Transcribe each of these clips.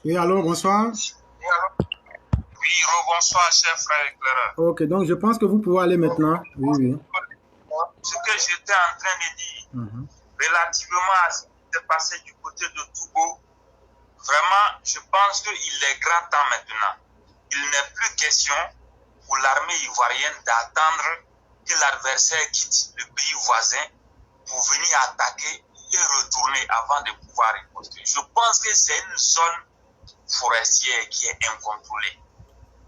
Oui, allô, bonsoir. Oui, rebonsoir, cher frère éclaireur. Ok, donc je pense que vous pouvez aller maintenant. Oui, oui. Ce que j'étais en train de dire Mhm. relativement à ce qui s'est passé du côté de Togo, vraiment, je pense qu'il est grand temps maintenant. Il n'est plus question pour l'armée ivoirienne d'attendre que l'adversaire quitte le pays voisin pour venir attaquer et retourner avant de pouvoir riposter. Je pense que c'est une zone forestière qui est incontrôlée.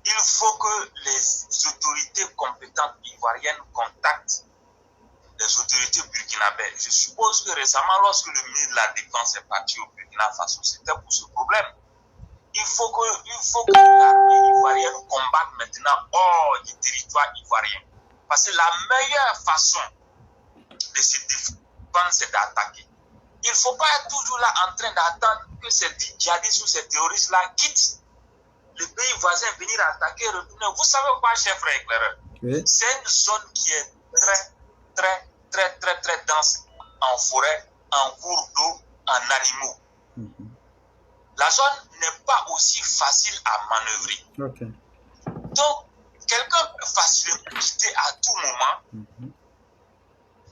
Il faut que les autorités compétentes ivoiriennes contactent les autorités burkinabées. Je suppose que récemment, lorsque le ministre de la Défense est parti au Burkina Faso, c'était pour ce problème. Il faut que l'armée ivoirienne combatte maintenant hors du territoire ivoirien. Parce que la meilleure façon de se défendre, c'est d'attaquer. Il ne faut pas être toujours là en train d'attendre que ces djihadistes ou ces terroristes-là quittent le pays voisin, venir attaquer, retourner. Vous savez quoi, cher frère éclaireur? Oui. C'est une zone qui est très dense en forêt, en cours d'eau, en animaux. Mhm. La zone n'est pas aussi facile à manœuvrer. Ok. Donc, quelqu'un peut facilement quitter à tout moment Mhm.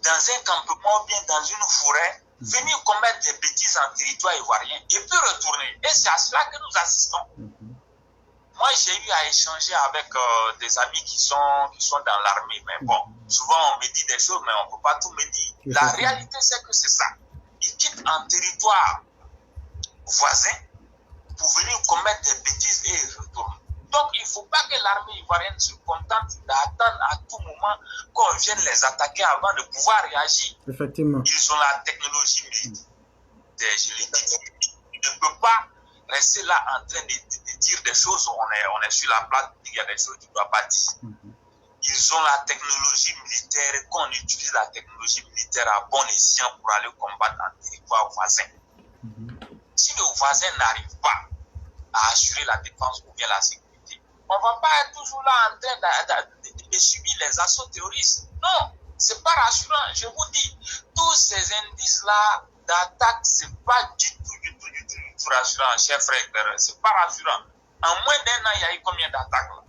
dans un campement ou bien dans une forêt, venir commettre des bêtises en territoire ivoirien et puis retourner. Et c'est à cela que nous assistons. Mhm. Moi, j'ai eu à échanger avec des amis qui sont dans l'armée. Mais bon, souvent on me dit des choses, mais on ne peut pas tout me dire. La réalité, c'est que c'est ça. Ils quittent un territoire voisin pour venir commettre des bêtises et ils retournent. Donc, il ne faut pas que l'armée ivoirienne se contente d'attendre à tout moment qu'on vienne les attaquer avant de pouvoir réagir. Effectivement. Ils ont la technologie militaire. Je l'ai dit. Ils ne peuvent pas rester là en train de dire des choses. On est sur la place, il y a des choses qu'ils ne doivent pas dire. Mhm. Ils ont la technologie militaire, qu'on utilise la technologie militaire à bon escient pour aller combattre un territoire voisin. Mhm. Si le voisin n'arrive pas à assurer la défense ou bien la sécurité, on ne va pas être toujours là en train de subir les assauts terroristes. Non, ce n'est pas rassurant. Je vous dis, tous ces indices-là d'attaque, ce n'est pas du tout rassurant, cher frère. Ce n'est pas rassurant. En moins d'un an, il y a eu combien d'attaques là?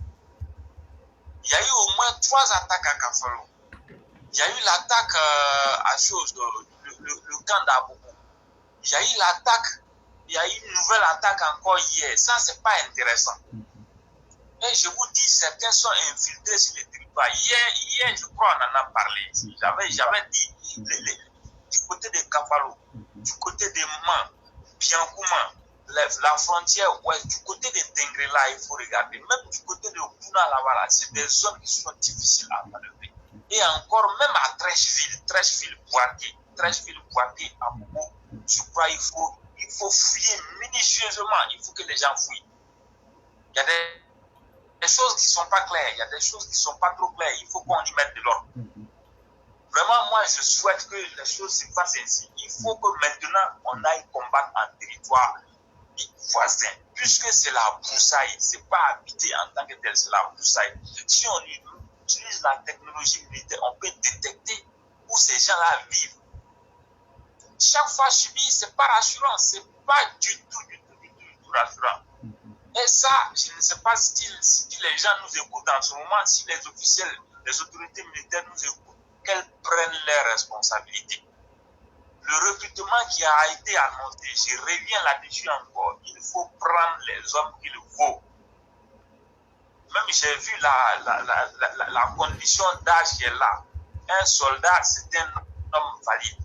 Il y a eu au moins 3 attaques à Kafalo. Il y a eu l'attaque à chose, le camp d'Abobo. Il y a eu l'attaque, il y a eu une nouvelle attaque encore hier. Ça, c'est pas intéressant. Et je vous dis, certains sont infiltrés sur le territoire. Hier, je crois, on en a parlé. J'avais dit, du côté de Kafalo, du côté de Man, Biancouma, la frontière ouest, du côté de Tengrela, il faut regarder. Même du côté de Bouna, là-bas, c'est des zones qui sont difficiles à manœuvrer. Et encore, même à Trècheville, Boaké, à Bobo, je crois qu'il faut fouiller minutieusement. Il faut que les gens fouillent. Il y a des choses qui ne sont pas claires. Il y a des choses qui ne sont pas trop claires. Il faut qu'on y mette de l'ordre. Vraiment, moi, je souhaite que les choses se passent ainsi. Il faut que maintenant, on aille combattre un territoire voisin. Puisque c'est la broussaille, ce n'est pas habité en tant que tel, c'est la broussaille. Si on utilise la technologie militaire, on peut détecter où ces gens-là vivent. Chaque fois subi, ce n'est pas rassurant. Ce n'est pas du tout rassurant. Et ça, je ne sais pas si les gens nous écoutent en ce moment, si les officiels, les autorités militaires nous écoutent, qu'elles prennent leurs responsabilités. Le recrutement qui a été annoncé, je reviens là-dessus encore, il faut prendre les hommes qu'il faut. Même j'ai vu la condition d'âge qui est là. Un soldat, c'est un homme valide.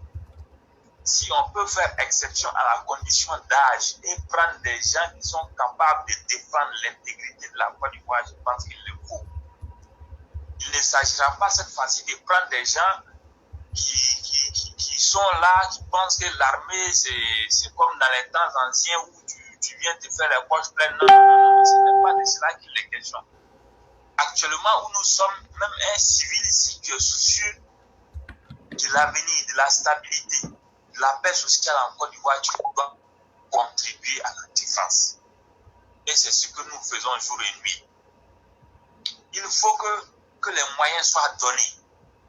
Si on peut faire exception à la condition d'âge et prendre des gens qui sont capables de défendre l'intégrité de la Côte d'Ivoire, je pense qu'il le faut. Il ne s'agira pas cette fois-ci de prendre des gens qui sont là, qui pensent que l'armée, c'est comme dans les temps anciens où tu viens te faire les poches pleines. Non, ce n'est pas de cela qu'il est question. Actuellement, où nous sommes, même un civil ici qui est soucieux de l'avenir, de la stabilité, de la paix sociale en Côte d'Ivoire, tu dois contribuer à la défense. Et c'est ce que nous faisons jour et nuit. Il faut que les moyens soient donnés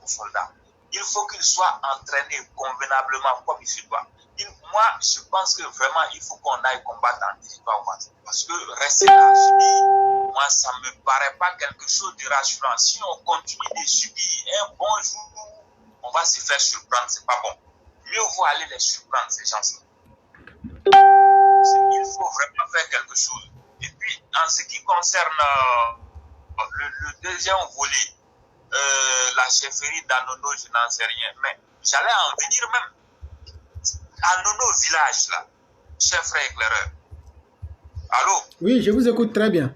aux soldats. Il faut qu'ils soient entraînés convenablement comme il se doit. moi, je pense que vraiment, il faut qu'on aille combattre en territoire voisin. Parce que rester là à subir, moi, ça ne me paraît pas quelque chose de rassurant. Si on continue de subir, un bon jour, on va se faire surprendre, c'est pas bon. Mieux vaut aller les surprendre, ces gens-là. Il faut vraiment faire quelque chose. Et puis, en ce qui concerne le deuxième volet, la chefferie d'Anono, je n'en sais rien. Mais j'allais en venir même. Anono village, là, chef frère éclaireur. Allô? Oui, je vous écoute très bien.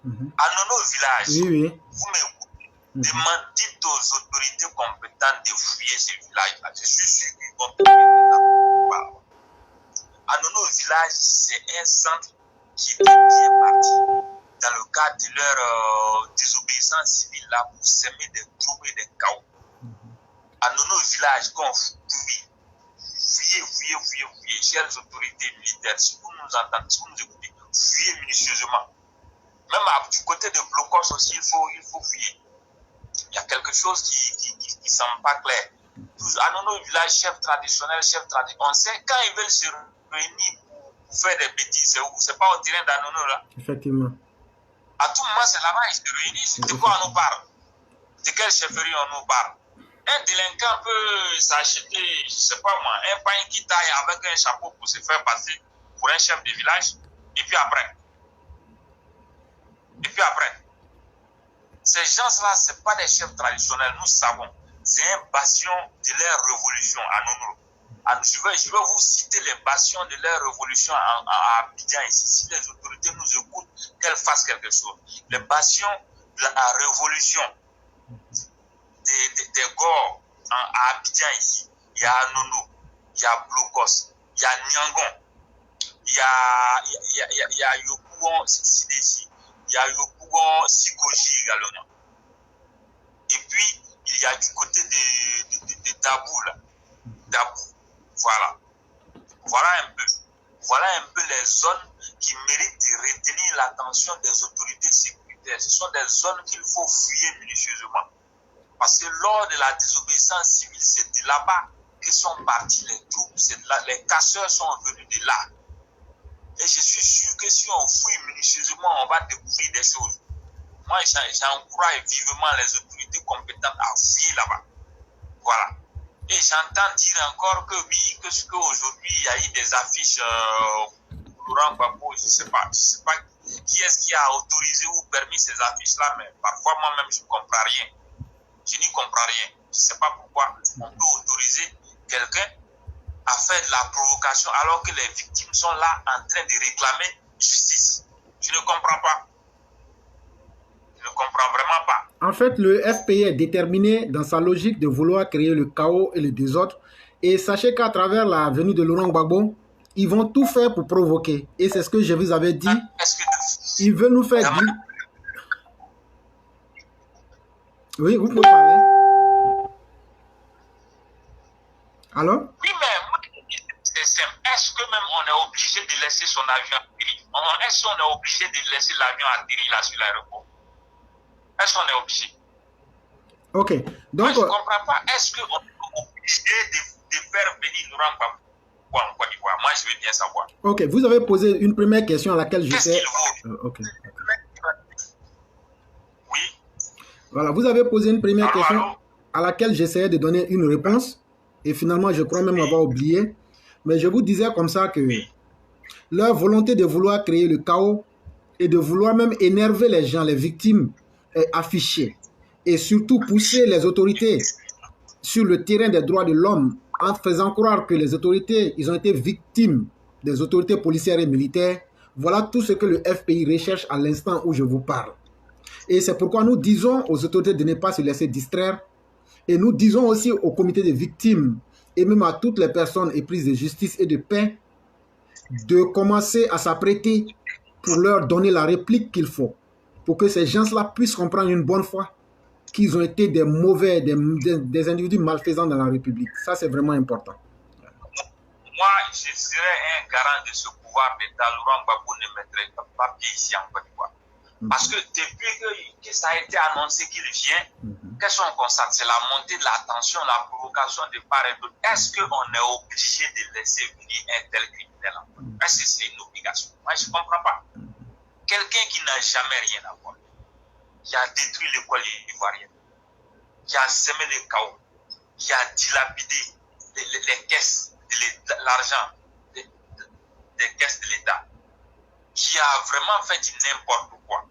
Anono village, Oui, oui. vous m'écoutez. Demandez aux autorités compétentes de fouiller ce village-là. Je suis sûr qu'ils vont trouver des affaires. Anono village, c'est un centre qui était bien parti dans le cadre de leur désobéissance civile là pour semer des troubles et des chaos. Anono village, qu'on fouille, chères autorités militaires, si vous nous entendez, si vous nous écoutez, fouillez minutieusement. Même du côté de Blocos aussi, il faut fouiller. Il y a quelque chose qui semble pas clair. Anono village, chef traditionnel, on sait quand ils veulent se réunir pour faire des bêtises, c'est où? C'est pas au terrain d'Anono là. Effectivement. À tout moment, c'est là-bas, ils se réunissent. De quoi on nous parle? De quelle chefferie on nous parle? Un délinquant peut s'acheter, je sais pas moi, un pain qui taille avec un chapeau pour se faire passer pour un chef de village. Et puis après, ces gens-là, ce n'est pas des chefs traditionnels, nous savons. C'est un bastion de leur révolution à Nono. Je vais vous citer les bastions de leur révolution à Abidjan ici. Si les autorités nous écoutent, qu'elles fassent quelque chose. Les bastions de la révolution des Gors à Abidjan ici. Il y a Nono, il y a Blocos, il y a Nyangon, il y a Yopougon Sidesi, il y a Yopougon Sikoji également. Et puis, il y a du côté de Dabou, là. Dabou. Voilà un peu les zones qui méritent de retenir l'attention des autorités sécuritaires. Ce sont des zones qu'il faut fouiller minutieusement. Parce que lors de la désobéissance civile, c'est de là-bas que sont partis les troupes. Les casseurs sont venus de là. Et je suis sûr que si on fouille minutieusement, on va découvrir des choses. Moi, j'encourage vivement les autorités compétentes à fouiller là-bas. Voilà. Et j'entends dire encore que oui, qu'aujourd'hui, il y a eu des affiches Laurent Gbagbo, je sais pas qui est-ce qui a autorisé ou permis ces affiches-là, mais parfois moi-même, je ne comprends rien. Je n'y comprends rien. Je ne sais pas pourquoi on peut autoriser quelqu'un à faire de la provocation alors que les victimes sont là en train de réclamer justice. Je ne comprends pas. Je ne comprends vraiment pas. En fait, le FPI est déterminé dans sa logique de vouloir créer le chaos et le désordre. Et sachez qu'à travers la venue de Laurent Gbagbo, ils vont tout faire pour provoquer. Et c'est ce que je vous avais dit. Ils veulent nous faire dire... Oui, vous pouvez parler. Alors? Oui, mais c'est simple. Est-ce que même on est obligé de laisser son avion atterrir? Est-ce qu'on est obligé de laisser l'avion atterrir là sur l'aéroport? Est-ce qu'on est obligé? Ok. Donc, moi, je ne comprends pas. Est-ce qu'on est obligé de faire venir Laurent Gbagbo en Côte d'Ivoire? Moi, je veux bien savoir. Ok. Vous avez posé une première question à laquelle je sais... Ok. Oui. Voilà. Vous avez posé une première question à laquelle j'essayais de donner une réponse. Et finalement, je crois même avoir oublié. Mais je vous disais comme ça que leur volonté de vouloir créer le chaos et de vouloir même énerver les gens, les victimes, est affichée. Et surtout pousser les autorités sur le terrain des droits de l'homme en faisant croire que les autorités, ils ont été victimes des autorités policières et militaires. Voilà tout ce que le FPI recherche à l'instant où je vous parle. Et c'est pourquoi nous disons aux autorités de ne pas se laisser distraire. Et nous disons aussi au comité des victimes et même à toutes les personnes éprises de justice et de paix de commencer à s'apprêter pour leur donner la réplique qu'il faut. Pour que ces gens-là puissent comprendre une bonne fois qu'ils ont été des mauvais, des individus malfaisants dans la République. Ça, c'est vraiment important. Moi, je serais un garant de ce pouvoir d'État. Laurent Gbagbo ne mettrait pas pied ici en Côte d'Ivoire. Parce que depuis que ça a été annoncé qu'il vient, qu'est-ce qu'on constate? C'est la montée de la tension, la provocation de part et d'autre. Est-ce qu'on est obligé de laisser venir un tel criminel? Est-ce que c'est une obligation? Moi, je ne comprends pas. Quelqu'un qui n'a jamais rien à voir, qui a détruit l'école ivoirienne, qui a semé le chaos, qui a dilapidé les caisses, l'argent des caisses de l'État, qui a vraiment fait du n'importe quoi,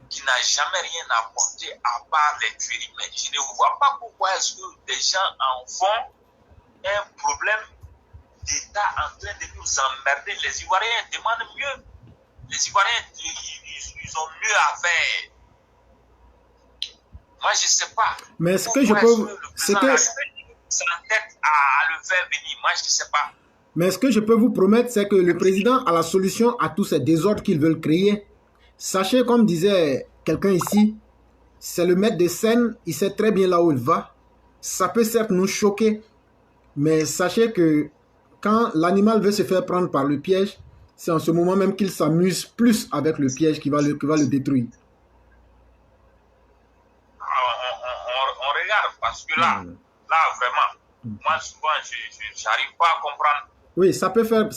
qui n'a jamais rien apporté à part les tueries. Mais je ne vois pas pourquoi est-ce que des gens en font un problème d'État en train de nous emmerder. Les Ivoiriens demandent mieux. Les Ivoiriens, ils ont mieux à faire. Moi, je ne sais pas. Mais ce que je peux... S'entête à le faire venir. Moi, je ne sais pas. Mais ce que je peux vous promettre, c'est que le président a la solution à tous ces désordres qu'ils veulent créer. Sachez, comme disait quelqu'un ici, c'est le maître de scène, il sait très bien là où il va. Ça peut certes nous choquer, mais sachez que quand l'animal veut se faire prendre par le piège, c'est en ce moment même qu'il s'amuse plus avec le piège qui va le détruire. On regarde, parce que là vraiment, moi souvent, je n'arrive pas à comprendre. Oui, ça peut faire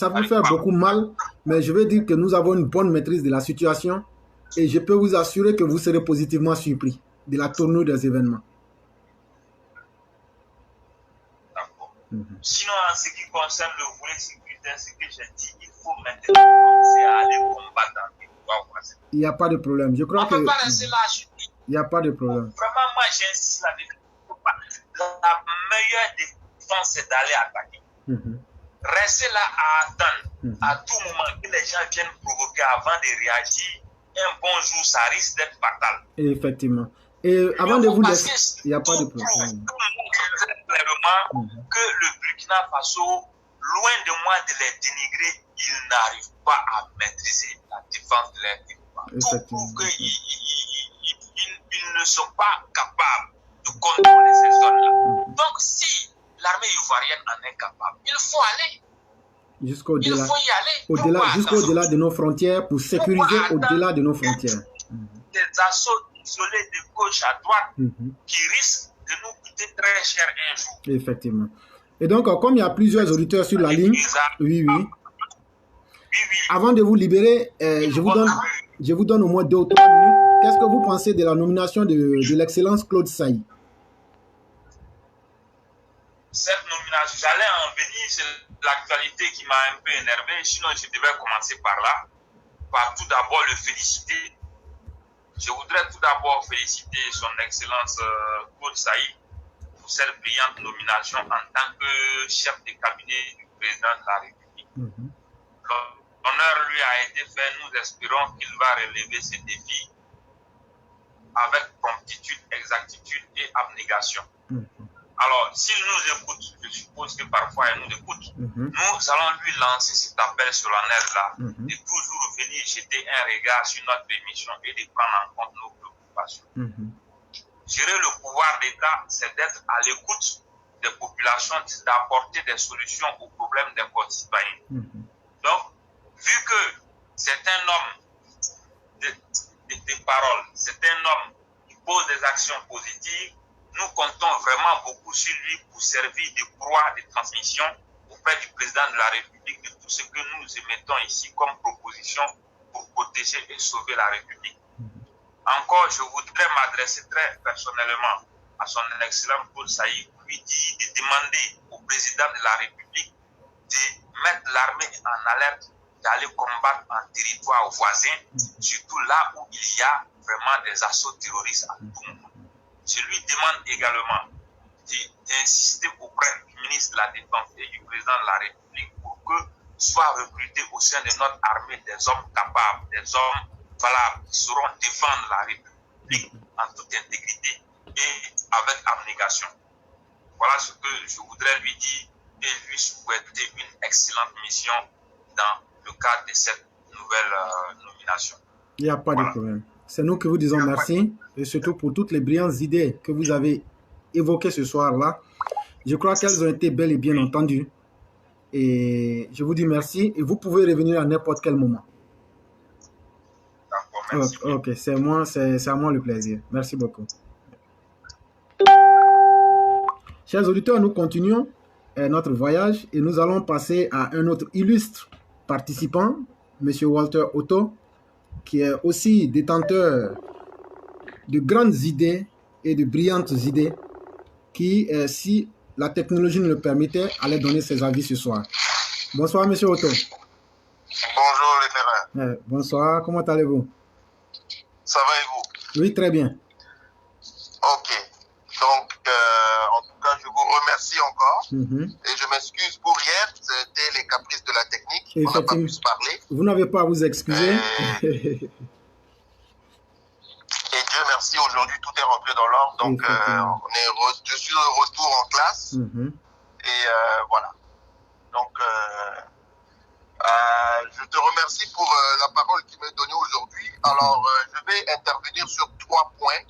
beaucoup mal, mais je veux dire que nous avons une bonne maîtrise de la situation et je peux vous assurer que vous serez positivement surpris de la tournure des événements. D'accord. Sinon, en ce qui concerne le volet sécuritaire, ce que j'ai dit, il faut maintenant commencer à aller combattre dans les pouvoirs voisins. Il n'y a pas de problème. Je crois on ne peut pas rester là. Il n'y a pas de problème. Vraiment, moi, j'insiste là-dessus. La meilleure défense, c'est d'aller attaquer. Rester là à attendre à tout moment que les gens viennent provoquer avant de réagir. Un bon jour, ça risque d'être fatal. Effectivement. Et avant de vous laisser, il n'y a pas de problème. Tout le monde sait clairement que le Burkina Faso, loin de moi de les dénigrer, ils n'arrivent pas à maîtriser la défense de leur territoire. Tout prouve qu'ils ne sont pas capables de contrôler ces zones-là. Donc, si l'armée ivoirienne en est capable, il faut aller. Jusqu'au-delà. Il faut y aller. Jusqu'au-delà de nos frontières pour sécuriser au-delà de nos frontières. Des assauts isolés de gauche à droite qui risquent de nous coûter très cher un jour. Effectivement. Et donc, comme il y a plusieurs auditeurs sur la ligne, oui. Avant de vous libérer, je vous donne au moins 2 ou 3 minutes. Qu'est-ce que vous pensez de la nomination de l'excellence Claude Saï? Cette nomination, j'allais en venir, c'est l'actualité qui m'a un peu énervé, sinon je devais commencer par là, par tout d'abord le féliciter. Je voudrais tout d'abord féliciter son excellence Claude Saï pour cette brillante nomination en tant que chef de cabinet du président de la République. L'honneur lui a été fait, nous espérons qu'il va relever ces défis avec promptitude, exactitude et abnégation. Alors, s'il nous écoute, je suppose que parfois il nous écoute, nous allons lui lancer cet appel solennel-là, de toujours venir jeter un regard sur notre émission et de prendre en compte nos préoccupations. Gérer le pouvoir d'État, c'est d'être à l'écoute des populations, d'apporter des solutions aux problèmes des concitoyens. Donc, vu que c'est un homme de parole, c'est un homme qui pose des actions positives, nous comptons vraiment beaucoup sur lui pour servir de proie de transmission auprès du président de la République de tout ce que nous émettons ici comme proposition pour protéger et sauver la République. Encore, je voudrais m'adresser très personnellement à son excellent Claude Saï pour lui dire de demander au président de la République de mettre l'armée en alerte, d'aller combattre en territoire voisin, surtout là où il y a vraiment des assauts terroristes à tout moment. Je lui demande également d'insister auprès du ministre de la Défense et du président de la République pour que soient recrutés au sein de notre armée des hommes capables, des hommes valables qui sauront défendre la République en toute intégrité et avec abnégation. Voilà ce que je voudrais lui dire et lui souhaiter une excellente mission dans le cadre de cette nouvelle nomination. Il n'y a pas de problème. C'est nous que vous disons merci et surtout pour toutes les brillantes idées que vous avez évoquées ce soir-là. Je crois qu'elles ont été bel et bien entendues. Et je vous dis merci et vous pouvez revenir à n'importe quel moment. D'accord, Merci. Ok, c'est à moi le plaisir. Merci beaucoup. Chers auditeurs, nous continuons notre voyage et nous allons passer à un autre illustre participant, M. Walter Otto, qui est aussi détenteur de grandes idées et de brillantes idées qui, si la technologie nous le permettait, allait donner ses avis ce soir. Bonsoir, M. Otto. Bonjour, référent. Bonsoir, comment allez-vous? Ça va et vous? Oui, très bien. Ok. Donc, en tout cas, je vous remercie encore. Et je m'excuse pour hier. C'était les caprices de la technique. On n'a pas pu se parler. Vous n'avez pas à vous excuser. Et Dieu merci, aujourd'hui, tout est rentré dans l'ordre. Donc, je suis de retour en classe. Et voilà. Donc, je te remercie pour la parole qui m'est donnée aujourd'hui. Alors, je vais intervenir sur 3 points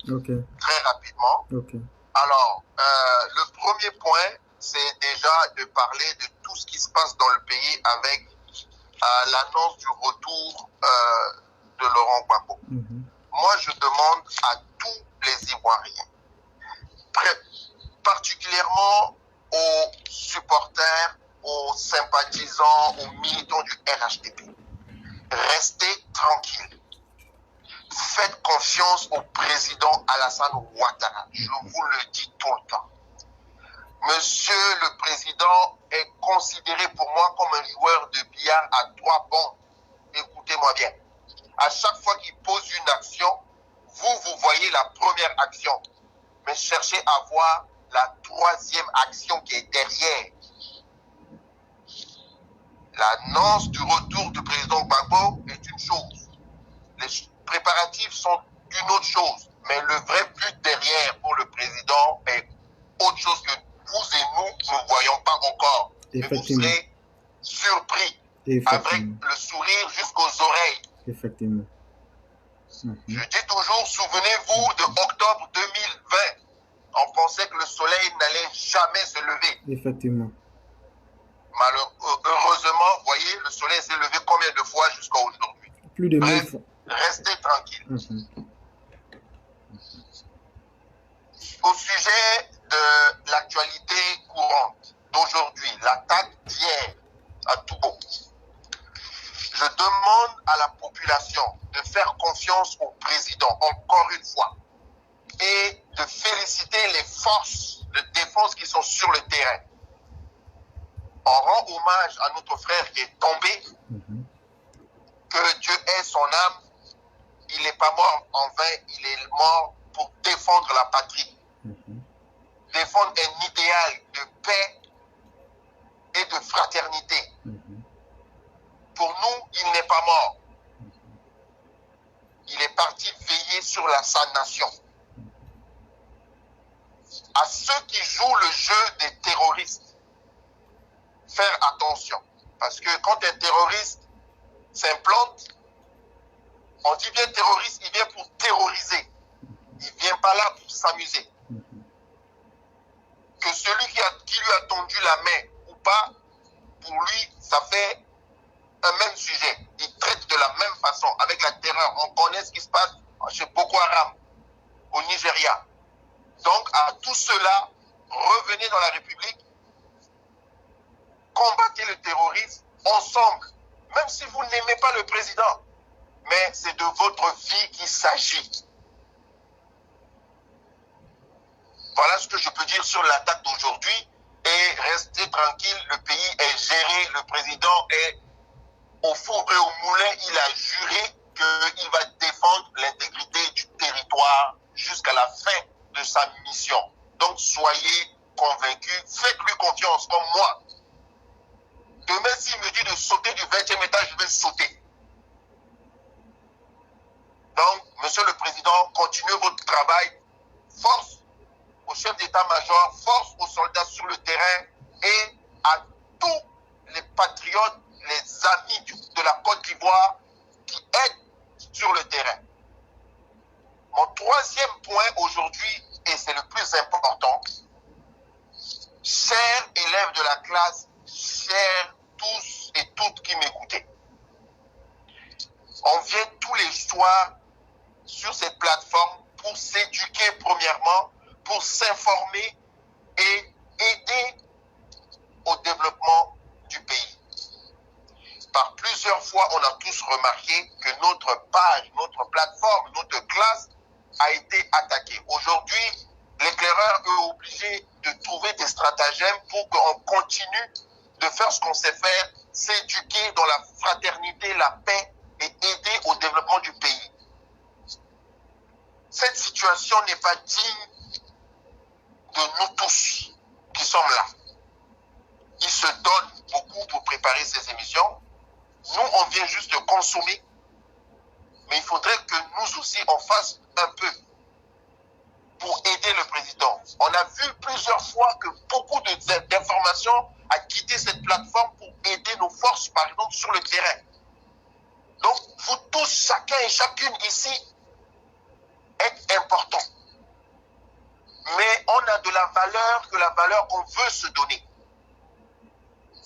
très rapidement. Alors, le premier point, c'est déjà de parler de tout ce qui se passe dans le pays avec l'annonce du retour de Laurent Gbagbo. Moi, je demande à tous les Ivoiriens, particulièrement aux supporters, aux sympathisants, aux militants du RHDP, restez tranquilles. Faites confiance au président Alassane Ouattara. Je vous le dis tout le temps. Monsieur le président est considéré pour moi comme un joueur de billard à 3 bancs. Écoutez-moi bien. À chaque fois qu'il pose une action, vous voyez la première action. Mais cherchez à voir la 3e action qui est derrière. L'annonce du retour du président Gbagbo est une chose. Les préparatifs sont une autre chose. Mais le vrai but derrière pour le président est autre chose que vous et nous ne voyons pas encore. Mais vous serez surpris avec le sourire jusqu'aux oreilles. Effectivement. Je dis toujours, souvenez-vous de octobre 2020. On pensait que le soleil n'allait jamais se lever. Effectivement. Heureusement, vous voyez, le soleil s'est levé combien de fois jusqu'à aujourd'hui? Plus de 1000 fois. Restez tranquille. Au sujet de l'actualité courante d'aujourd'hui, l'attaque d'hier à Togo, je demande à la population de faire confiance au président, encore une fois, et de féliciter les forces de défense qui sont sur le terrain. On rend hommage à notre frère qui est tombé, que Dieu ait son âme. Il n'est pas mort en vain, il est mort pour défendre la patrie. Défendre un idéal de paix et de fraternité. Pour nous, il n'est pas mort. Il est parti veiller sur sa nation. À ceux qui jouent le jeu des terroristes, faire attention. Parce que quand un terroriste s'implante, on dit bien terroriste, il vient pour terroriser. Il ne vient pas là pour s'amuser. Que celui qui lui a tendu la main ou pas, pour lui, ça fait un même sujet. Il traite de la même façon, avec la terreur. On connaît ce qui se passe chez Boko Haram, au Nigeria. Donc, à tout cela, revenez dans la République, combattez le terrorisme ensemble, même si vous n'aimez pas le président. Mais c'est de votre vie qu'il s'agit. Voilà ce que je peux dire sur l'attaque d'aujourd'hui. Et restez tranquille, le pays est géré, le président est au four et au moulin. Il a juré qu'il va défendre l'intégrité du territoire jusqu'à la fin de sa mission. Donc soyez convaincus, faites-lui confiance comme moi. Demain, s'il me dit de sauter du 20e étage, je vais sauter. Donc, monsieur le président, continuez votre travail. Force au chef d'état-major, force aux soldats sur le terrain et à tous les patriotes, les amis de la Côte d'Ivoire qui aident sur le terrain. Mon 3e point aujourd'hui, et c'est le plus important, chers élèves de la classe, chers tous et toutes qui m'écoutez, on vient tous les soirs plusieurs fois, on a tous remarqué que notre page, notre plateforme, notre classe a été attaquée. Aujourd'hui, l'éclaireur est obligé de trouver des stratagèmes pour qu'on continue de faire ce qu'on sait faire, s'éduquer dans la fraternité, la paix et aider au développement du pays. Cette situation n'est pas digne de nous tous qui sommes là. Ils se donnent beaucoup pour préparer ces émissions. Nous, on vient juste de consommer. Mais il faudrait que nous aussi, on fasse un peu pour aider le président. On a vu plusieurs fois que beaucoup d'informations a quitté cette plateforme pour aider nos forces, par exemple, sur le terrain. Donc, vous tous, chacun et chacune ici, êtes importants. Mais on a de la valeur, que la valeur qu'on veut se donner.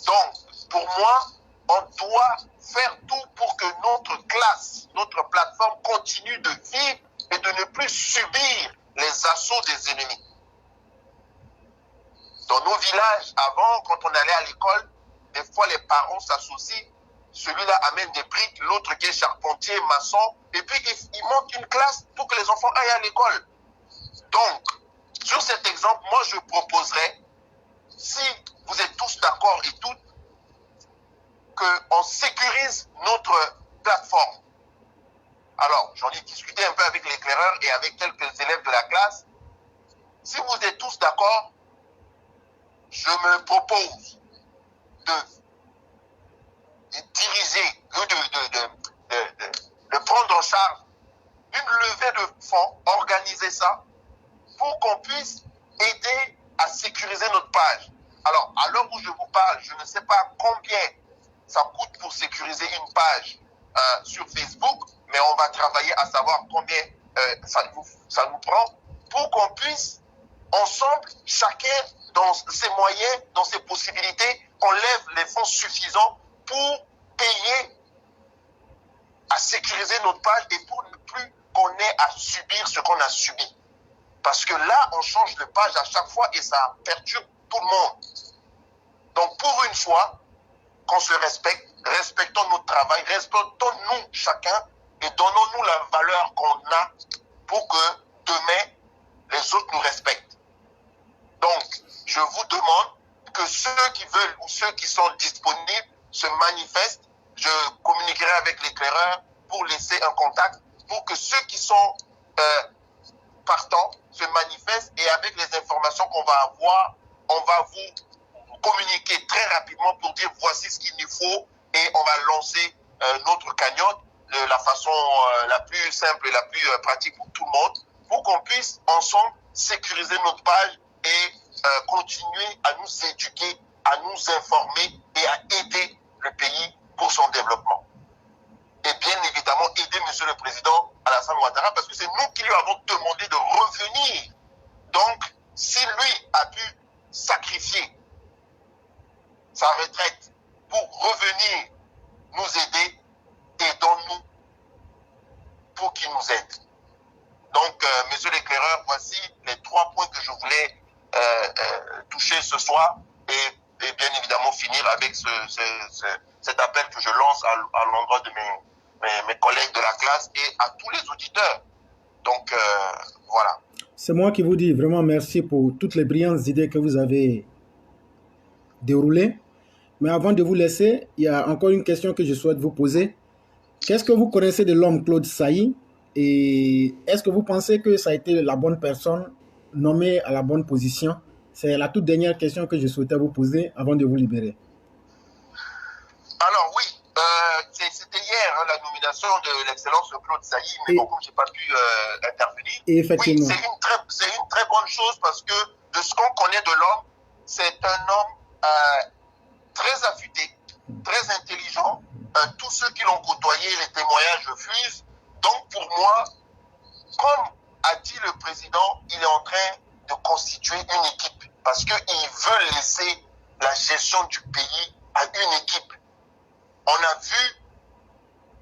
Donc, pour moi, on doit faire tout pour que notre classe, notre plateforme continue de vivre et de ne plus subir les assauts des ennemis. Dans nos villages, avant, quand on allait à l'école, des fois les parents s'associent. Celui-là amène des briques, l'autre qui est charpentier, maçon, et puis il monte une classe pour que les enfants aillent à l'école. Donc, sur cet exemple, moi je proposerais, si vous êtes tous d'accord et toutes, qu'on sécurise notre plateforme. Alors, j'en ai discuté un peu avec l'éclaireur et avec quelques élèves de la classe. Si vous êtes tous d'accord, je me propose de diriger, de prendre en charge une levée de fonds, organiser ça, pour qu'on puisse aider à sécuriser notre page. Alors, à l'heure où je vous parle, je ne sais pas combien ça coûte pour sécuriser une page sur Facebook, mais on va travailler à savoir combien ça nous prend pour qu'on puisse ensemble, chacun dans ses moyens, dans ses possibilités, qu'on lève les fonds suffisants pour payer à sécuriser notre page et pour ne plus qu'on ait à subir ce qu'on a subi. Parce que là, on change de page à chaque fois et ça perturbe tout le monde. Donc pour une fois, qu'on se respecte, respectons notre travail, respectons-nous chacun et donnons-nous la valeur qu'on a pour que demain, les autres nous respectent. Donc, je vous demande que ceux qui veulent ou ceux qui sont disponibles se manifestent. Je communiquerai avec l'éclaireur pour laisser un contact, pour que ceux qui sont partants se manifestent et avec les informations qu'on va avoir, on va vous communiquer très rapidement pour dire voici ce qu'il nous faut et on va lancer notre cagnotte de la façon la plus simple et la plus pratique pour tout le monde pour qu'on puisse ensemble sécuriser notre page et continuer à nous éduquer, à nous informer et à aider le pays pour son développement. Et bien évidemment aider M. le Président Alassane Ouattara parce que c'est nous qui lui avons demandé de revenir. Donc, si lui a pu sacrifier sa retraite pour revenir nous aider, aidons-nous pour qu'il nous aide. Donc, monsieur l'éclaireur, voici les 3 points que je voulais toucher ce soir et bien évidemment finir avec cet appel que je lance à l'endroit de mes collègues de la classe et à tous les auditeurs. Donc, voilà. C'est moi qui vous dis vraiment merci pour toutes les brillantes idées que vous avez déroulées. Mais avant de vous laisser, il y a encore une question que je souhaite vous poser. Qu'est-ce que vous connaissez de l'homme Claude Sailly? Et est-ce que vous pensez que ça a été la bonne personne nommée à la bonne position? C'est la toute dernière question que je souhaitais vous poser avant de vous libérer. Alors oui, c'était hier la nomination de l'excellence Claude Sailly, mais bon, comme je n'ai pas pu intervenir, et effectivement. Oui, c'est une très bonne chose parce que de ce qu'on connaît de l'homme, c'est un homme très affûté, très intelligent. Tous ceux qui l'ont côtoyé, les témoignages fusent. Donc pour moi, comme a dit le président, il est en train de constituer une équipe parce qu'il veut laisser la gestion du pays à une équipe. On a vu,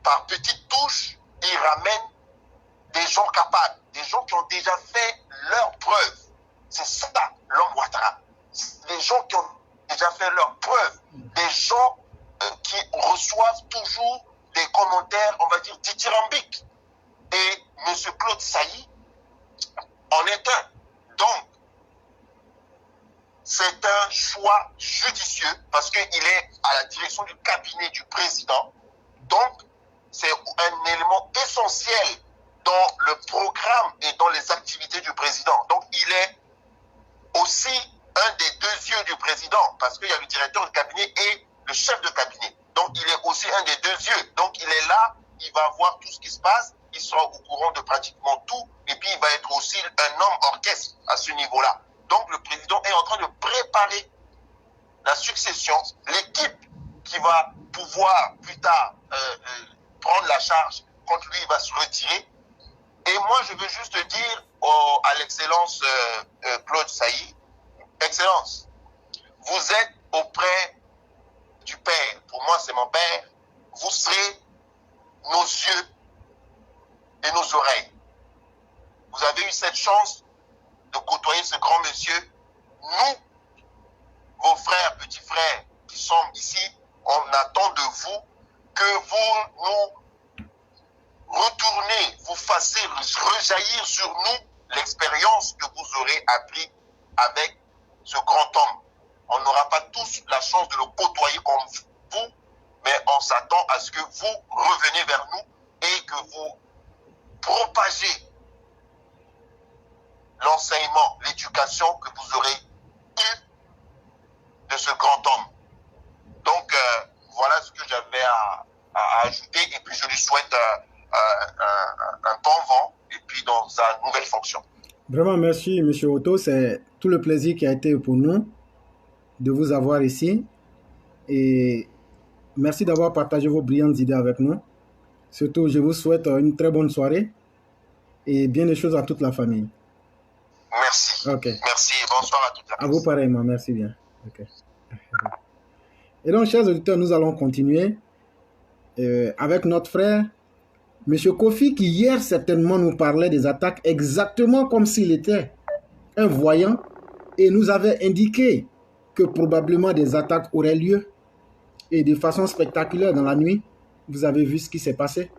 par petites touches, il ramène des gens capables, des gens qui ont déjà fait leurs preuves. C'est ça, l'homme Ouattara. Des gens qui ont déjà fait leurs preuves. Des gens qui reçoivent toujours des commentaires, on va dire, dithyrambiques. Et M. Claude Sailly en est un. Donc, c'est un choix judicieux parce qu'il est à la direction du cabinet du président. Donc, c'est un élément essentiel dans le programme et dans les activités du président. Donc, il est aussi un des deux yeux du président parce qu'il y a le directeur du cabinet et le chef de cabinet. Donc, il est aussi un des deux yeux. Donc, il est là, il va voir tout ce qui se passe, il sera au courant de pratiquement tout et puis il va être aussi un homme orchestre à ce niveau-là. Donc, le président est en train de préparer la succession, l'équipe qui va pouvoir plus tard prendre la charge quand lui va se retirer. Et moi, je veux juste dire à l'excellence Claude Sailly, Excellence, vous êtes auprès du Père. Pour moi, c'est mon Père. Vous serez nos yeux et nos oreilles. Vous avez eu cette chance de côtoyer ce grand monsieur. Nous, vos frères, petits frères qui sont ici, on attend de vous que vous nous retournez, vous fassiez rejaillir sur nous l'expérience que vous aurez appris avec ce grand homme. On n'aura pas tous la chance de le côtoyer comme vous, mais on s'attend à ce que vous reveniez vers nous et que vous propagez l'enseignement, l'éducation que vous aurez eu de ce grand homme. Donc, voilà ce que j'avais à ajouter et puis je lui souhaite un bon vent et puis dans sa nouvelle fonction. Vraiment, merci, M. Otto. C'est tout le plaisir qui a été pour nous de vous avoir ici. Et merci d'avoir partagé vos brillantes idées avec nous. Surtout, je vous souhaite une très bonne soirée et bien des choses à toute la famille. Merci. Okay. Merci et bonsoir à toute la famille. À vous pareillement, merci bien. Okay. Et donc, chers auditeurs, nous allons continuer avec notre frère, M. Kofi, qui hier certainement nous parlait des attaques exactement comme s'il était un voyant et nous avait indiqué que probablement des attaques auraient lieu et de façon spectaculaire dans la nuit. Vous avez vu ce qui s'est passé.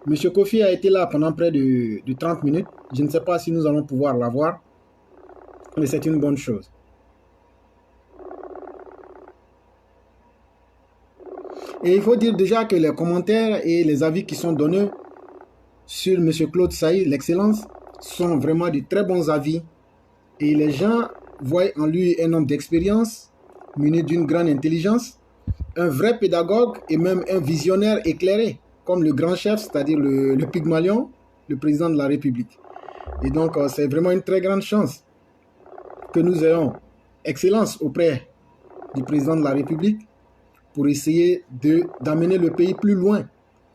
M. Kofi a été là pendant près de 30 minutes. Je ne sais pas si nous allons pouvoir l'avoir, mais c'est une bonne chose. Et il faut dire déjà que les commentaires et les avis qui sont donnés sur M. Claude Sailly, l'excellence, sont vraiment de très bons avis. Et les gens voient en lui un homme d'expérience, muni d'une grande intelligence, un vrai pédagogue et même un visionnaire éclairé, comme le grand chef, c'est-à-dire le Pygmalion, le président de la République. Et donc, c'est vraiment une très grande chance que nous ayons excellence auprès du président de la République pour essayer d'amener le pays plus loin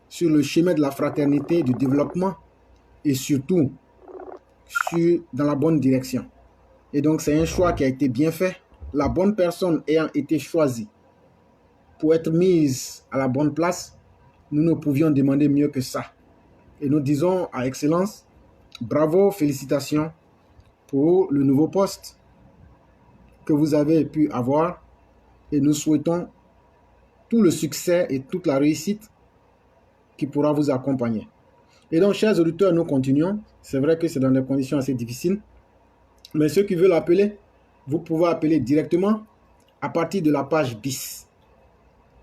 sur le chemin de la fraternité, du développement et surtout dans la bonne direction. Et donc, c'est un choix qui a été bien fait, la bonne personne ayant été choisie pour être mise à la bonne place. Nous ne pouvions demander mieux que ça. Et nous disons à Excellence, bravo, félicitations pour le nouveau poste que vous avez pu avoir. Et nous souhaitons tout le succès et toute la réussite qui pourra vous accompagner. Et donc, chers auditeurs, nous continuons. C'est vrai que c'est dans des conditions assez difficiles. Mais ceux qui veulent appeler, vous pouvez appeler directement à partir de la page bis.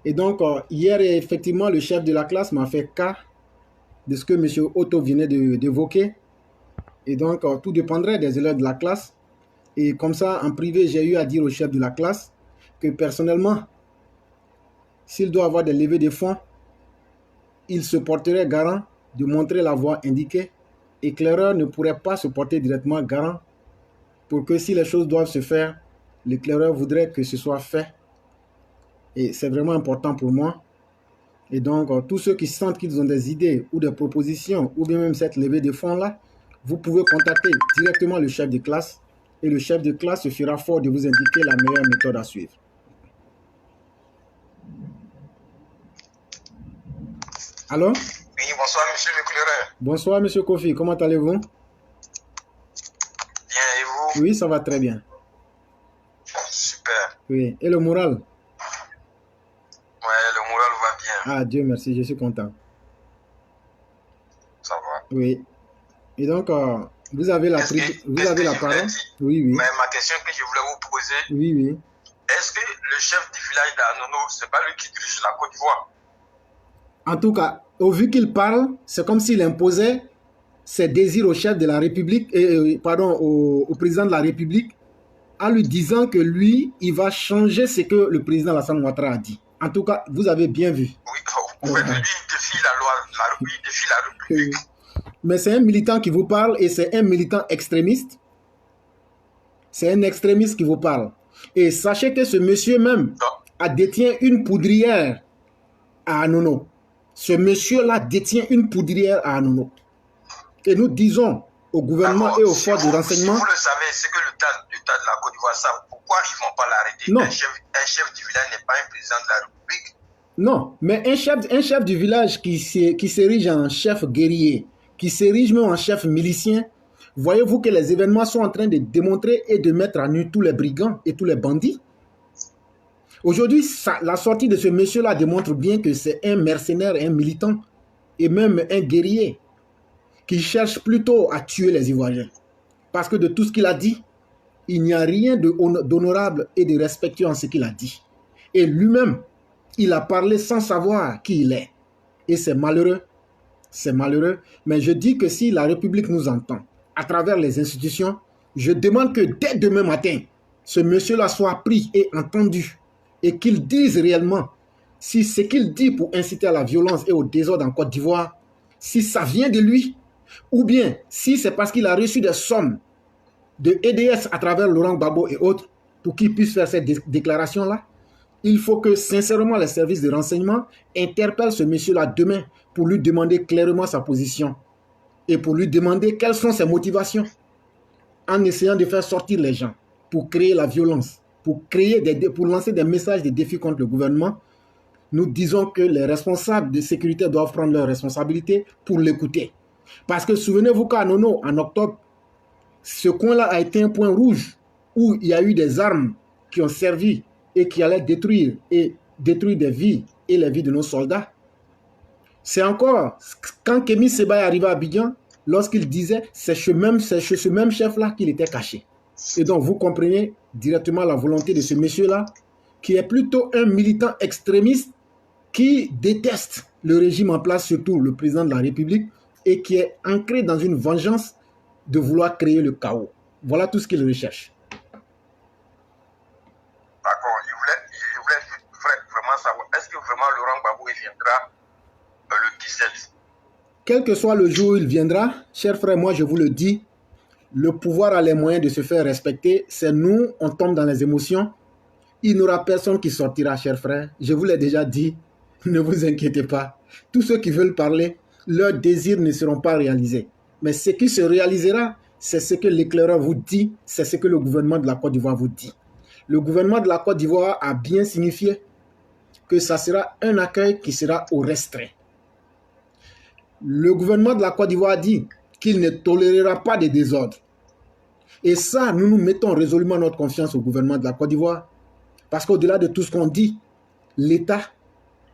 Et donc, hier, effectivement, le chef de la classe m'a fait cas de ce que M. Otto venait d'évoquer. Et donc, tout dépendrait des élèves de la classe. Et comme ça, en privé, j'ai eu à dire au chef de la classe que personnellement, s'il doit avoir des levées de fonds, il se porterait garant de montrer la voie indiquée. L'éclaireur ne pourrait pas se porter directement garant pour que si les choses doivent se faire, l'éclaireur voudrait que ce soit fait. Et c'est vraiment important pour moi. Et donc, tous ceux qui sentent qu'ils ont des idées ou des propositions, ou bien même cette levée de fonds-là, vous pouvez contacter directement le chef de classe. Et le chef de classe se fera fort de vous indiquer la meilleure méthode à suivre. Allô? Oui, bonsoir, monsieur l'éclaireur. Bonsoir, monsieur Kofi. Comment allez-vous? Bien, et vous? Oui, ça va très bien. Super. Oui. Et le moral? Ouais, le Montréal va bien. Ah, Dieu merci, je suis content. Ça va. Oui. Et donc, vous avez la parole. Oui, oui. Mais ma question que je voulais vous poser, oui, oui. Est-ce que le chef du village d'Anono, c'est pas lui qui dirige la Côte d'Ivoire? En tout cas, au vu qu'il parle, c'est comme s'il imposait ses désirs au chef de la République, au président de la République, en lui disant que lui, il va changer ce que le président Alassane Ouattara a dit. En tout cas, vous avez bien vu. Oui, en fait, lui, il défie la loi, il défie la République. Mais c'est un militant qui vous parle et c'est un militant extrémiste. C'est un extrémiste qui vous parle. Et sachez que ce monsieur même détient une poudrière à Anono. Ce monsieur-là détient une poudrière à Anono. Et nous disons au gouvernement et aux forces de renseignement... Si vous le savez, c'est que l'État de la Côte d'Ivoire savent pourquoi ils ne vont pas l'arrêter. Non. Un chef du village n'est pas un président de la République. Non, mais un chef du village qui s'érige en chef guerrier, qui s'érige même en chef milicien, voyez-vous que les événements sont en train de démontrer et de mettre à nu tous les brigands et tous les bandits. Aujourd'hui, la sortie de ce monsieur-là démontre bien que c'est un mercenaire, un militant et même un guerrier qui cherche plutôt à tuer les Ivoiriens. Parce que de tout ce qu'il a dit, il n'y a rien d'honorable et de respectueux en ce qu'il a dit. Et lui-même, il a parlé sans savoir qui il est. Et c'est malheureux. C'est malheureux. Mais je dis que si la République nous entend, à travers les institutions, je demande que dès demain matin, ce monsieur-là soit pris et entendu. Et qu'il dise réellement si ce qu'il dit pour inciter à la violence et au désordre en Côte d'Ivoire, si ça vient de lui, ou bien si c'est parce qu'il a reçu des sommes de EDS à travers Laurent Gbagbo et autres pour qu'il puisse faire cette déclaration-là. Il faut que sincèrement les services de renseignement interpellent ce monsieur-là demain pour lui demander clairement sa position et pour lui demander quelles sont ses motivations en essayant de faire sortir les gens pour créer la violence, pour lancer des messages de défi contre le gouvernement. Nous disons que les responsables de sécurité doivent prendre leurs responsabilités pour l'écouter. Parce que souvenez-vous qu'à Nono, en octobre, ce coin-là a été un point rouge où il y a eu des armes qui ont servi et qui allaient détruire des vies et les vies de nos soldats. C'est encore quand Kémy Séba est arrivé à Abidjan, lorsqu'il disait c'est ce même chef-là qu'il était caché. Et donc vous comprenez directement la volonté de ce monsieur-là qui est plutôt un militant extrémiste qui déteste le régime en place, surtout le président de la République, et qui est ancré dans une vengeance de vouloir créer le chaos. Voilà tout ce qu'il recherche. D'accord, je voulais vraiment savoir, est-ce que vraiment Laurent Gbagbo viendra le 17? Quel que soit le jour où il viendra, chers frères, moi je vous le dis, le pouvoir a les moyens de se faire respecter. C'est nous, on tombe dans les émotions. Il n'y aura personne qui sortira, chers frères. Je vous l'ai déjà dit, ne vous inquiétez pas. Tous ceux qui veulent parler, leurs désirs ne seront pas réalisés. Mais ce qui se réalisera, c'est ce que l'éclaireur vous dit, c'est ce que le gouvernement de la Côte d'Ivoire vous dit. Le gouvernement de la Côte d'Ivoire a bien signifié que ça sera un accueil qui sera au restreint. Le gouvernement de la Côte d'Ivoire dit qu'il ne tolérera pas de désordre. Et ça, nous mettons résolument notre confiance au gouvernement de la Côte d'Ivoire. Parce qu'au-delà de tout ce qu'on dit, l'État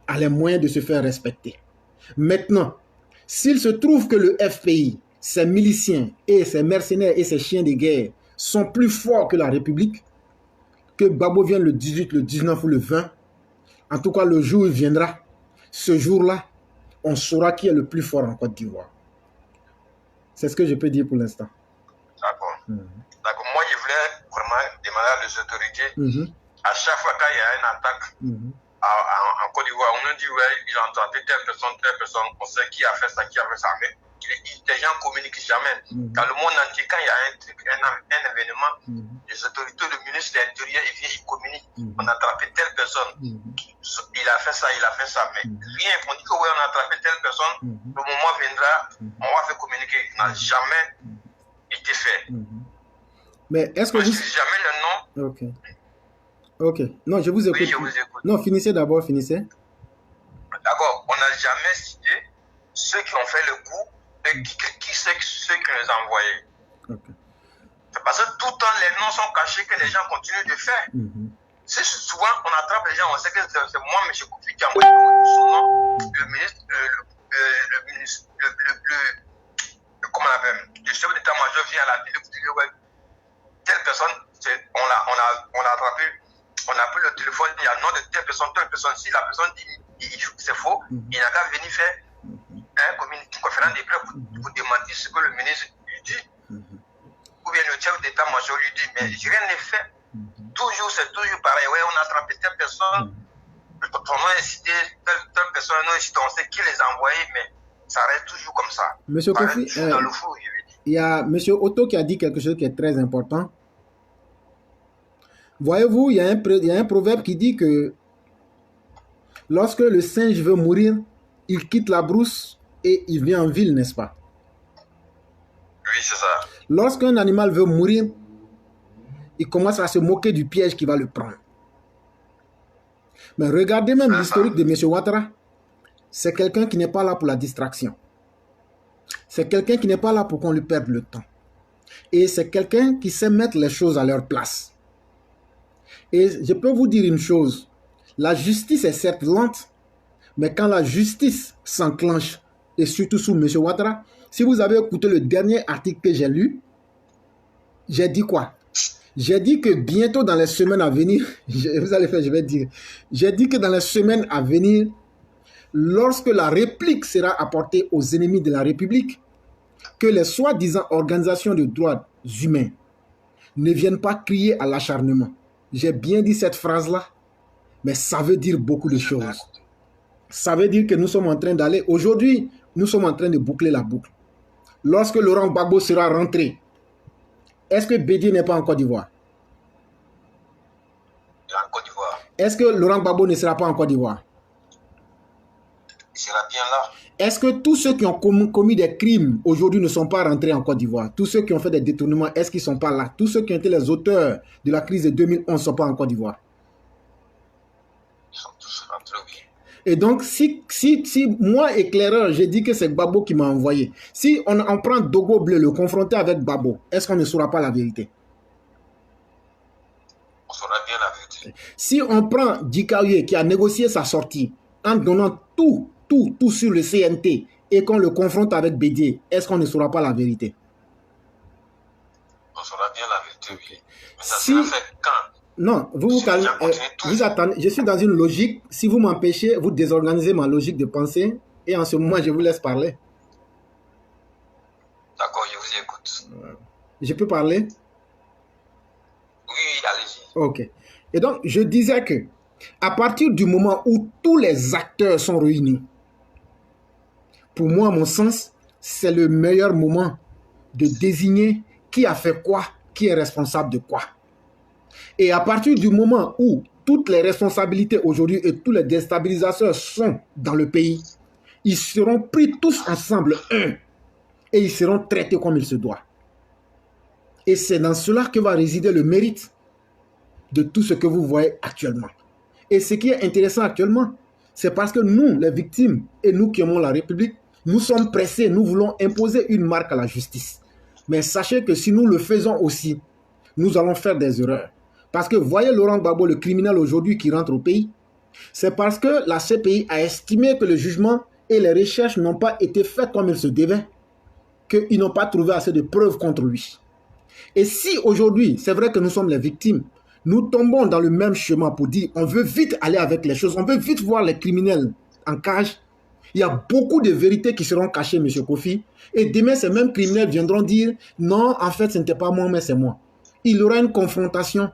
a les moyens de se faire respecter. Maintenant, s'il se trouve que le FPI, ses miliciens et ses mercenaires et ses chiens de guerre sont plus forts que la République, que Gbagbo vienne le 18, le 19 ou le 20, en tout cas le jour où il viendra, ce jour-là, on saura qui est le plus fort en Côte d'Ivoire. C'est ce que je peux dire pour l'instant. D'accord. D'accord. Moi, je voulais vraiment demander aux autorités, à chaque fois qu'il y a une attaque en Côte d'Ivoire, on nous dit, ouais, ils ont attrapé telle personne, on sait qui a fait ça, mais les gens ne communiquent jamais. Dans le monde entier, quand il y a un événement, les autorités, le ministre de l'Intérieur, il communique. On a attrapé telle personne, il a fait ça, mais rien, on dit que oui, on a attrapé telle personne, le moment viendra, on va faire communiquer. Ça n'a jamais été fait. Mais est-ce que je ne dis jamais le nom. Ok. Non, je vous écoute. Oui, je vous écoute. Non, finissez d'abord, finissez. D'accord. On n'a jamais cité ceux qui ont fait le coup et qui c'est ceux qui les ont envoyés. C'est parce que tout le temps, les noms sont cachés que les gens continuent de faire. C'est souvent, on attrape les gens, on sait que c'est moi, M. Kofi, qui a envoyé son nom, le ministre, comment on appelle, le chef d'état-major vient à la télé pour dire, ouais, telle personne, on l'a attrapé, on a pris le téléphone, il y a le nom de telle personne, si la personne dit c'est faux, il n'a qu'à venir faire une conférence de presse pour démentir ce que le ministre lui dit, ou bien le chef d'état-major lui dit, mais rien n'est fait. Toujours, c'est toujours pareil. Ouais, on a attrapé telle personne, ton nom est cité, telle personne, non, on sait qui les a envoyés, mais ça reste toujours comme ça. Monsieur Kofi, dans le flou, il y a Monsieur Otto qui a dit quelque chose qui est très important. Voyez-vous, il y a un proverbe qui dit que lorsque le singe veut mourir, il quitte la brousse et il vient en ville, n'est-ce pas? Oui, c'est ça. Lorsqu'un animal veut mourir, il commence à se moquer du piège qui va le prendre. Mais regardez même l'historique de M. Ouattara. C'est quelqu'un qui n'est pas là pour la distraction. C'est quelqu'un qui n'est pas là pour qu'on lui perde le temps. Et c'est quelqu'un qui sait mettre les choses à leur place. Et je peux vous dire une chose. La justice est certes lente, mais quand la justice s'enclenche, et surtout sous M. Ouattara, si vous avez écouté le dernier article que j'ai lu, j'ai dit quoi? J'ai dit que bientôt dans les semaines à venir, vous allez faire, je vais dire, j'ai dit que dans les semaines à venir, lorsque la réplique sera apportée aux ennemis de la République, que les soi-disant organisations de droits humains ne viennent pas crier à l'acharnement. J'ai bien dit cette phrase-là, mais ça veut dire beaucoup de choses. Ça veut dire que nous sommes en train d'aller, aujourd'hui, nous sommes en train de boucler la boucle. Lorsque Laurent Gbagbo sera rentré, est-ce que Bédié n'est pas en Côte d'Ivoire? Il est en Côte d'Ivoire. Est-ce que Laurent Gbagbo ne sera pas en Côte d'Ivoire? Il sera bien là. Est-ce que tous ceux qui ont commis des crimes aujourd'hui ne sont pas rentrés en Côte d'Ivoire? Tous ceux qui ont fait des détournements, est-ce qu'ils ne sont pas là? Tous ceux qui ont été les auteurs de la crise de 2011 ne sont pas en Côte d'Ivoire? Ils sont tous rentrés, oui. Et donc, si moi, éclaireur, j'ai dit que c'est Gbagbo qui m'a envoyé, si on prend Dogo Bleu, le confronter avec Gbagbo, est-ce qu'on ne saura pas la vérité? On saura bien la vérité. Si on prend Dikaouye qui a négocié sa sortie en donnant tout sur le CNT et qu'on le confronte avec Bédié, est-ce qu'on ne saura pas la vérité? On saura bien la vérité, oui. Mais ça sera fait quand? Non, vous calmez. Vous attendez. Je suis dans une logique. Si vous m'empêchez, vous désorganisez ma logique de pensée. Et en ce moment, je vous laisse parler. D'accord, je vous écoute. Je peux parler? Oui, allez-y. Ok. Et donc, je disais que, à partir du moment où tous les acteurs sont réunis, pour moi, à mon sens, c'est le meilleur moment de désigner qui a fait quoi, qui est responsable de quoi. Et à partir du moment où toutes les responsabilités aujourd'hui et tous les déstabilisateurs sont dans le pays, ils seront pris tous ensemble, et ils seront traités comme il se doit. Et c'est dans cela que va résider le mérite de tout ce que vous voyez actuellement. Et ce qui est intéressant actuellement, c'est parce que nous, les victimes, et nous qui aimons la République, nous sommes pressés, nous voulons imposer une marque à la justice. Mais sachez que si nous le faisons aussi, nous allons faire des erreurs. Parce que voyez Laurent Gbagbo, le criminel aujourd'hui qui rentre au pays, c'est parce que la CPI a estimé que le jugement et les recherches n'ont pas été faites comme il se devait, qu'ils n'ont pas trouvé assez de preuves contre lui. Et si aujourd'hui, c'est vrai que nous sommes les victimes, nous tombons dans le même chemin pour dire on veut vite aller avec les choses, on veut vite voir les criminels en cage, il y a beaucoup de vérités qui seront cachées, M. Kofi, et demain ces mêmes criminels viendront dire non, en fait ce n'était pas moi, mais c'est moi. Il y aura une confrontation.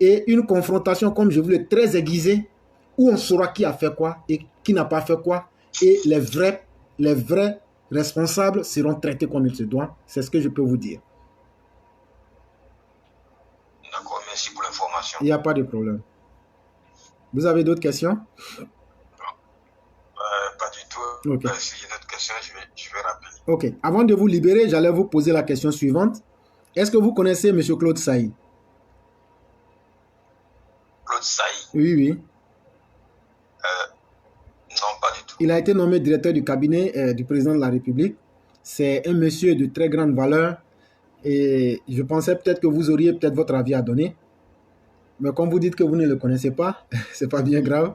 Et une confrontation, comme je voulais, très aiguisée, où on saura qui a fait quoi et qui n'a pas fait quoi. Et les vrais responsables seront traités comme il se doit. C'est ce que je peux vous dire. D'accord, merci pour l'information. Il n'y a pas de problème. Vous avez d'autres questions? Pas du tout. Okay. Si j'ai d'autres questions, je vais rappeler. Ok. Avant de vous libérer, j'allais vous poser la question suivante. Est-ce que vous connaissez M. Claude Saï? Claude Saï? Oui, oui. Non, pas du tout. Il a été nommé directeur du cabinet du président de la République. C'est un monsieur de très grande valeur et je pensais peut-être que vous auriez peut-être votre avis à donner. Mais comme vous dites que vous ne le connaissez pas, c'est pas bien grave.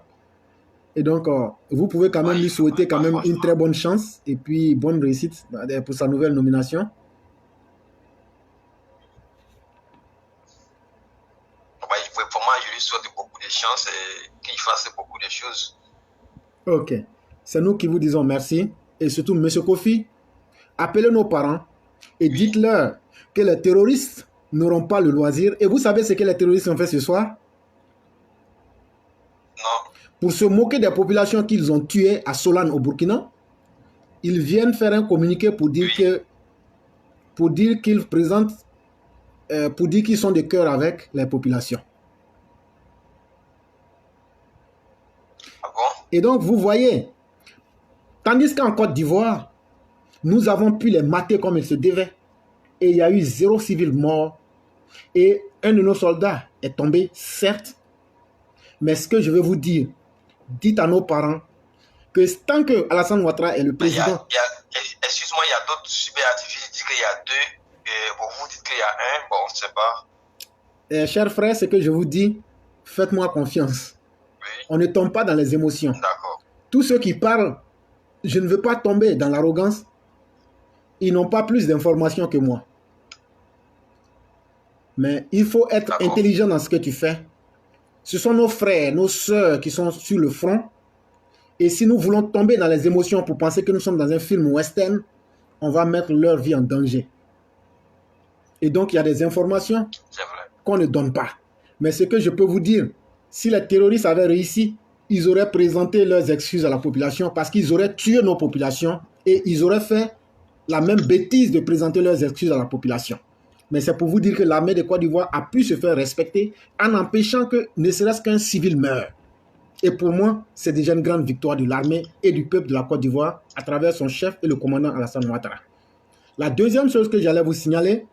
Et donc, vous pouvez quand même lui souhaiter quand même une très bonne chance et puis bonne réussite pour sa nouvelle nomination. Pour moi, je lui souhaite beaucoup de chance et qu'il fasse beaucoup de choses. Ok. C'est nous qui vous disons merci. Et surtout, M. Kofi, appelez nos parents et dites-leur que les terroristes n'auront pas le loisir. Et vous savez ce que les terroristes ont fait ce soir? Non. Pour se moquer des populations qu'ils ont tuées à Solane au Burkina, ils viennent faire un communiqué pour dire qu'ils présentent, pour dire qu'ils sont de cœur avec les populations. Ah bon? Et donc, vous voyez, tandis qu'en Côte d'Ivoire, nous avons pu les mater comme il se devait. Et il y a eu 0 civil mort. Et un de nos soldats est tombé, certes. Mais ce que je veux vous dire, dites à nos parents que tant que Alassane Ouattara est le président... Excuse-moi, il y a d'autres superartifices qui disent qu'il y a 2. Bon, vous dites qu'il y a 1. Bon, on ne sait pas. Chers frères, ce que je vous dis, faites-moi confiance. Oui. On ne tombe pas dans les émotions. D'accord. Tous ceux qui parlent, je ne veux pas tomber dans l'arrogance. Ils n'ont pas plus d'informations que moi. Mais il faut être intelligent dans ce que tu fais. Ce sont nos frères, nos sœurs qui sont sur le front. Et si nous voulons tomber dans les émotions pour penser que nous sommes dans un film western, on va mettre leur vie en danger. Et donc, il y a des informations qu'on ne donne pas. Mais ce que je peux vous dire, si les terroristes avaient réussi, ils auraient présenté leurs excuses à la population parce qu'ils auraient tué nos populations et ils auraient fait la même bêtise de présenter leurs excuses à la population. Mais c'est pour vous dire que l'armée de Côte d'Ivoire a pu se faire respecter en empêchant que ne serait-ce qu'un civil meure. Et pour moi, c'est déjà une grande victoire de l'armée et du peuple de la Côte d'Ivoire à travers son chef et le commandant Alassane Ouattara. La deuxième chose que j'allais vous signaler,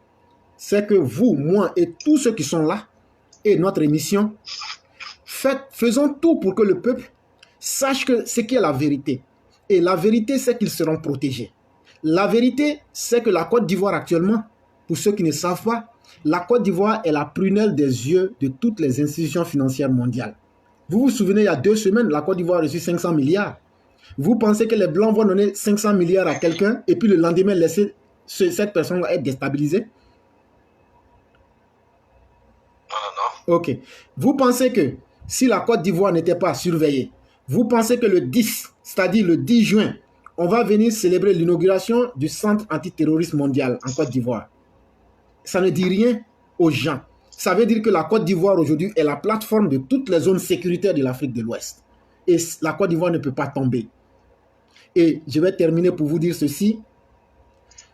c'est que vous, moi et tous ceux qui sont là, et notre émission, faisons tout pour que le peuple sache que ce qui est la vérité. Et la vérité, c'est qu'ils seront protégés. La vérité, c'est que la Côte d'Ivoire actuellement, pour ceux qui ne savent pas, la Côte d'Ivoire est la prunelle des yeux de toutes les institutions financières mondiales. Vous vous souvenez, il y a 2 semaines, la Côte d'Ivoire a reçu 500 milliards. Vous pensez que les Blancs vont donner 500 milliards à quelqu'un et puis le lendemain laisser cette personne être déstabilisée? Non. Ok. Vous pensez que si la Côte d'Ivoire n'était pas surveillée, vous pensez que le 10, c'est-à-dire le 10 juin, on va venir célébrer l'inauguration du Centre antiterroriste mondial en Côte d'Ivoire? Ça ne dit rien aux gens. Ça veut dire que la Côte d'Ivoire aujourd'hui est la plateforme de toutes les zones sécuritaires de l'Afrique de l'Ouest. Et la Côte d'Ivoire ne peut pas tomber. Et je vais terminer pour vous dire ceci.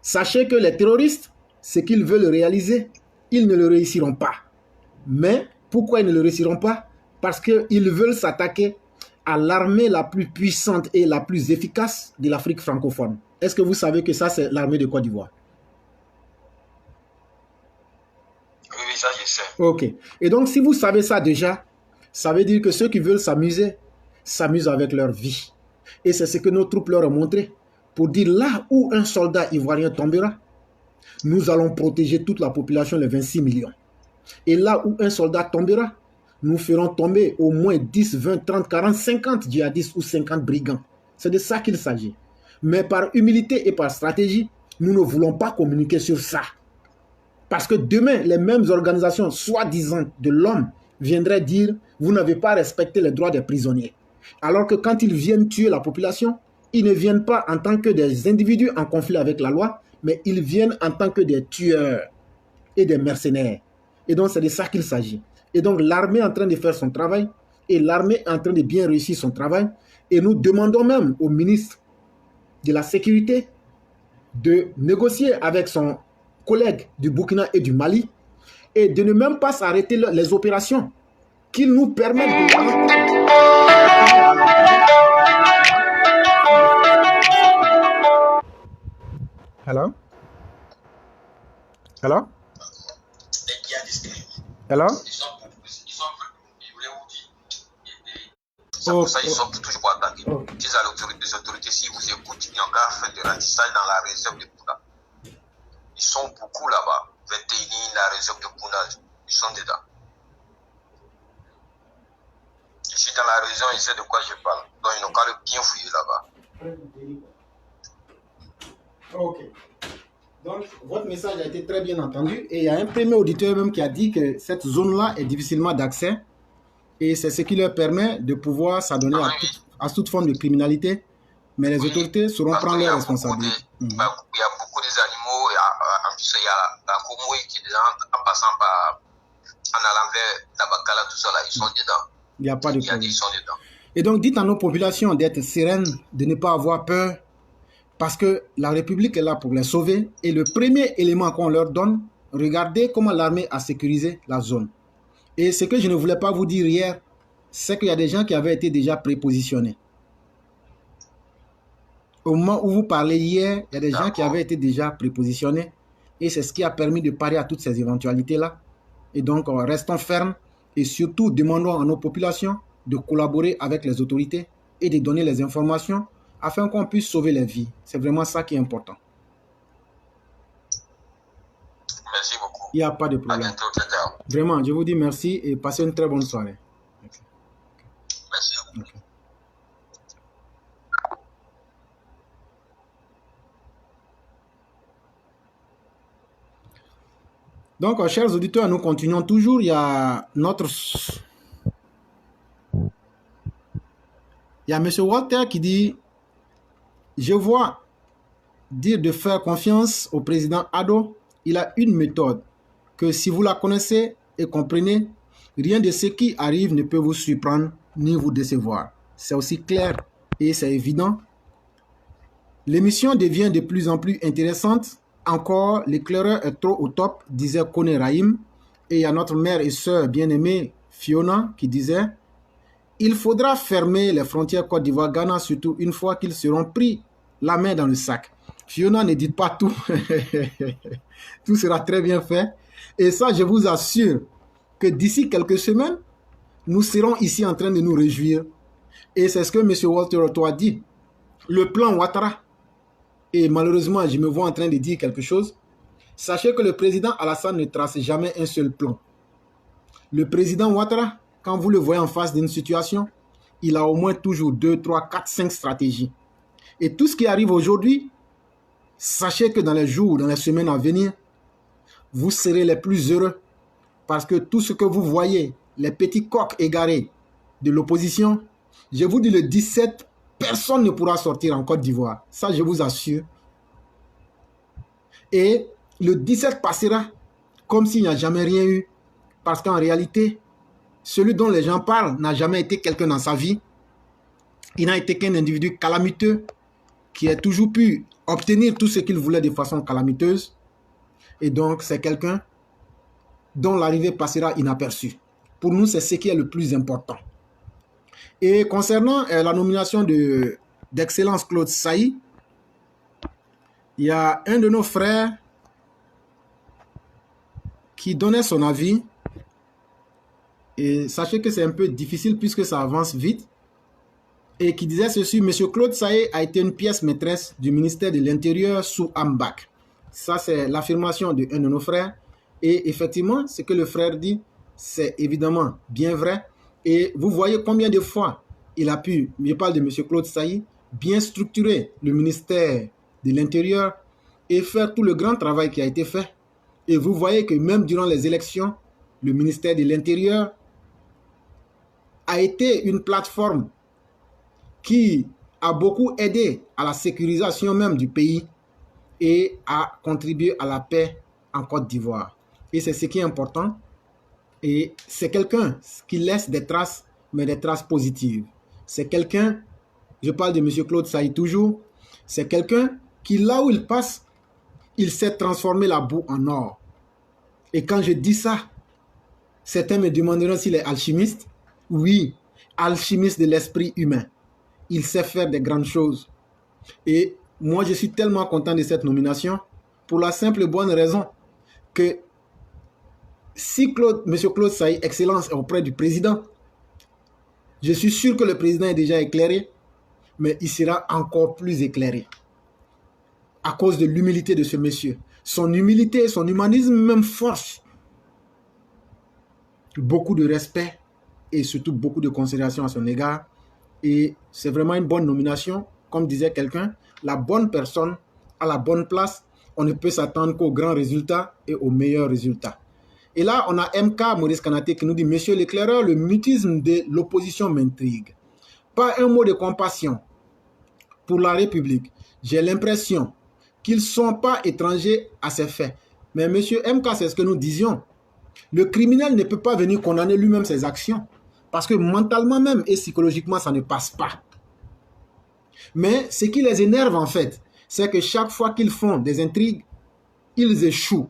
Sachez que les terroristes, ce qu'ils veulent réaliser, ils ne le réussiront pas. Mais pourquoi ils ne le réussiront pas? Parce qu'ils veulent s'attaquer à l'armée la plus puissante et la plus efficace de l'Afrique francophone. Est-ce que vous savez que ça, c'est l'armée de Côte d'Ivoire? Oui, ça je sais. Ok. Et donc, si vous savez ça déjà, ça veut dire que ceux qui veulent s'amuser, s'amusent avec leur vie. Et c'est ce que nos troupes leur ont montré. Pour dire là où un soldat ivoirien tombera, nous allons protéger toute la population, les 26 millions. Et là où un soldat tombera, nous ferons tomber au moins 10, 20, 30, 40, 50 djihadistes ou 50 brigands. C'est de ça qu'il s'agit. Mais par humilité et par stratégie, nous ne voulons pas communiquer sur ça. Parce que demain, les mêmes organisations soi-disant de l'homme viendraient dire « Vous n'avez pas respecté les droits des prisonniers ». Alors que quand ils viennent tuer la population, ils ne viennent pas en tant que des individus en conflit avec la loi, mais ils viennent en tant que des tueurs et des mercenaires. Et donc, c'est de ça qu'il s'agit. Et donc, l'armée est en train de faire son travail et l'armée est en train de bien réussir son travail. Et nous demandons même au ministre de la Sécurité de négocier avec son collègue du Burkina et du Mali et de ne même pas s'arrêter les opérations qu'ils nous permettent de... Hello? Hello? Hello? C'est pour ça qu'ils sont toujours pour attaquer. Disent à les autorités, si vous écoutez, il y a encore fait de ratissage dans la réserve de Pouna. Ils sont beaucoup là-bas. 21, la réserve de Pouna, ils sont dedans. il sait de quoi je parle. Donc, ils n'ont qu'à le bien fouiller là-bas. Ok. Donc, votre message a été très bien entendu. Et il y a un premier auditeur même qui a dit que cette zone-là est difficilement d'accès. Et c'est ce qui leur permet de pouvoir s'adonner à toute forme de criminalité. Mais les autorités sauront prendre leurs responsabilités. Il y a beaucoup d'animaux. En plus, il y a la Komoï qui est déjà en passant par, en allant vers la Bakala, tout ça là, ils sont dedans. Il n'y a pas de problème. Ils sont dedans. Et donc, dites à nos populations d'être sereines, de ne pas avoir peur, parce que la République est là pour les sauver. Et le premier élément qu'on leur donne, regardez comment l'armée a sécurisé la zone. Et ce que je ne voulais pas vous dire hier, c'est qu'il y a des gens qui avaient été déjà prépositionnés. Au moment où vous parlez hier, il y a des gens qui avaient été déjà prépositionnés. Et c'est ce qui a permis de parer à toutes ces éventualités-là. Et donc, restons fermes et surtout demandons à nos populations de collaborer avec les autorités et de donner les informations afin qu'on puisse sauver les vies. C'est vraiment ça qui est important. Merci beaucoup. Il n'y a pas de problème. À bientôt, ciao. Vraiment, je vous dis merci et passez une très bonne soirée. Okay. Merci. Okay. Donc, chers auditeurs, nous continuons toujours. Il y a M. Walter qui dit « Je vois dire de faire confiance au président Ado. Il a une méthode que si vous la connaissez et comprenez, rien de ce qui arrive ne peut vous surprendre ni vous décevoir. C'est aussi clair et c'est évident. L'émission devient de plus en plus intéressante. Encore, l'éclaireur est trop au top, disait Kone Rahim. Et il y a notre mère et sœur bien-aimée Fiona qui disait « Il faudra fermer les frontières Côte d'Ivoire-Ghana, surtout une fois qu'ils seront pris la main dans le sac. » Fiona, ne dites pas tout. Tout sera très bien fait. Et ça, je vous assure que d'ici quelques semaines, nous serons ici en train de nous réjouir. Et c'est ce que M. Walter Otto a dit. Le plan Ouattara, et malheureusement, je me vois en train de dire quelque chose. Sachez que le président Alassane ne trace jamais un seul plan. Le président Ouattara, quand vous le voyez en face d'une situation, il a au moins toujours 2, 3, 4, 5 stratégies. Et tout ce qui arrive aujourd'hui, sachez que dans les jours, dans les semaines à venir, vous serez les plus heureux parce que tout ce que vous voyez, les petits coqs égarés de l'opposition, je vous dis le 17, personne ne pourra sortir en Côte d'Ivoire. Ça, je vous assure. Et le 17 passera comme s'il n'y a jamais rien eu. Parce qu'en réalité, celui dont les gens parlent n'a jamais été quelqu'un dans sa vie. Il n'a été qu'un individu calamiteux qui a toujours pu obtenir tout ce qu'il voulait de façon calamiteuse. Et donc, c'est quelqu'un dont l'arrivée passera inaperçue. Pour nous, c'est ce qui est le plus important. Et concernant la nomination d'Excellence Claude Sailly, il y a un de nos frères qui donnait son avis. Et sachez que c'est un peu difficile puisque ça avance vite. Et qui disait ceci, M. Claude Sailly a été une pièce maîtresse du ministère de l'Intérieur sous Ambak. Ça, c'est l'affirmation d'un de nos frères. Et effectivement, ce que le frère dit, c'est évidemment bien vrai. Et vous voyez combien de fois il a pu, je parle de M. Claude Sailly, bien structurer le ministère de l'Intérieur et faire tout le grand travail qui a été fait. Et vous voyez que même durant les élections, le ministère de l'Intérieur a été une plateforme qui a beaucoup aidé à la sécurisation même du pays et a contribué à la paix en Côte d'Ivoire. Et c'est ce qui est important. Et c'est quelqu'un qui laisse des traces, mais des traces positives. C'est quelqu'un, je parle de M. Claude Sailly toujours, c'est quelqu'un qui, là où il passe, il sait transformer la boue en or. Et quand je dis ça, certains me demanderont s'il est alchimiste. Oui, alchimiste de l'esprit humain. Il sait faire des grandes choses. Et moi, je suis tellement content de cette nomination pour la simple et bonne raison que si M. Claude Sailly, Excellence, est auprès du président, je suis sûr que le président est déjà éclairé, mais il sera encore plus éclairé à cause de l'humilité de ce monsieur. Son humilité, son humanisme même force beaucoup de respect et surtout beaucoup de considération à son égard. Et c'est vraiment une bonne nomination. Comme disait quelqu'un, la bonne personne à la bonne place, on ne peut s'attendre qu'aux grands résultats et aux meilleurs résultats. Et là, on a MK Maurice Kanaté qui nous dit « Monsieur l'éclaireur, le mutisme de l'opposition m'intrigue. Pas un mot de compassion pour la République. J'ai l'impression qu'ils ne sont pas étrangers à ces faits. » Mais monsieur MK, c'est ce que nous disions. Le criminel ne peut pas venir condamner lui-même ses actions. Parce que mentalement même et psychologiquement, ça ne passe pas. Mais ce qui les énerve en fait, c'est que chaque fois qu'ils font des intrigues, ils échouent.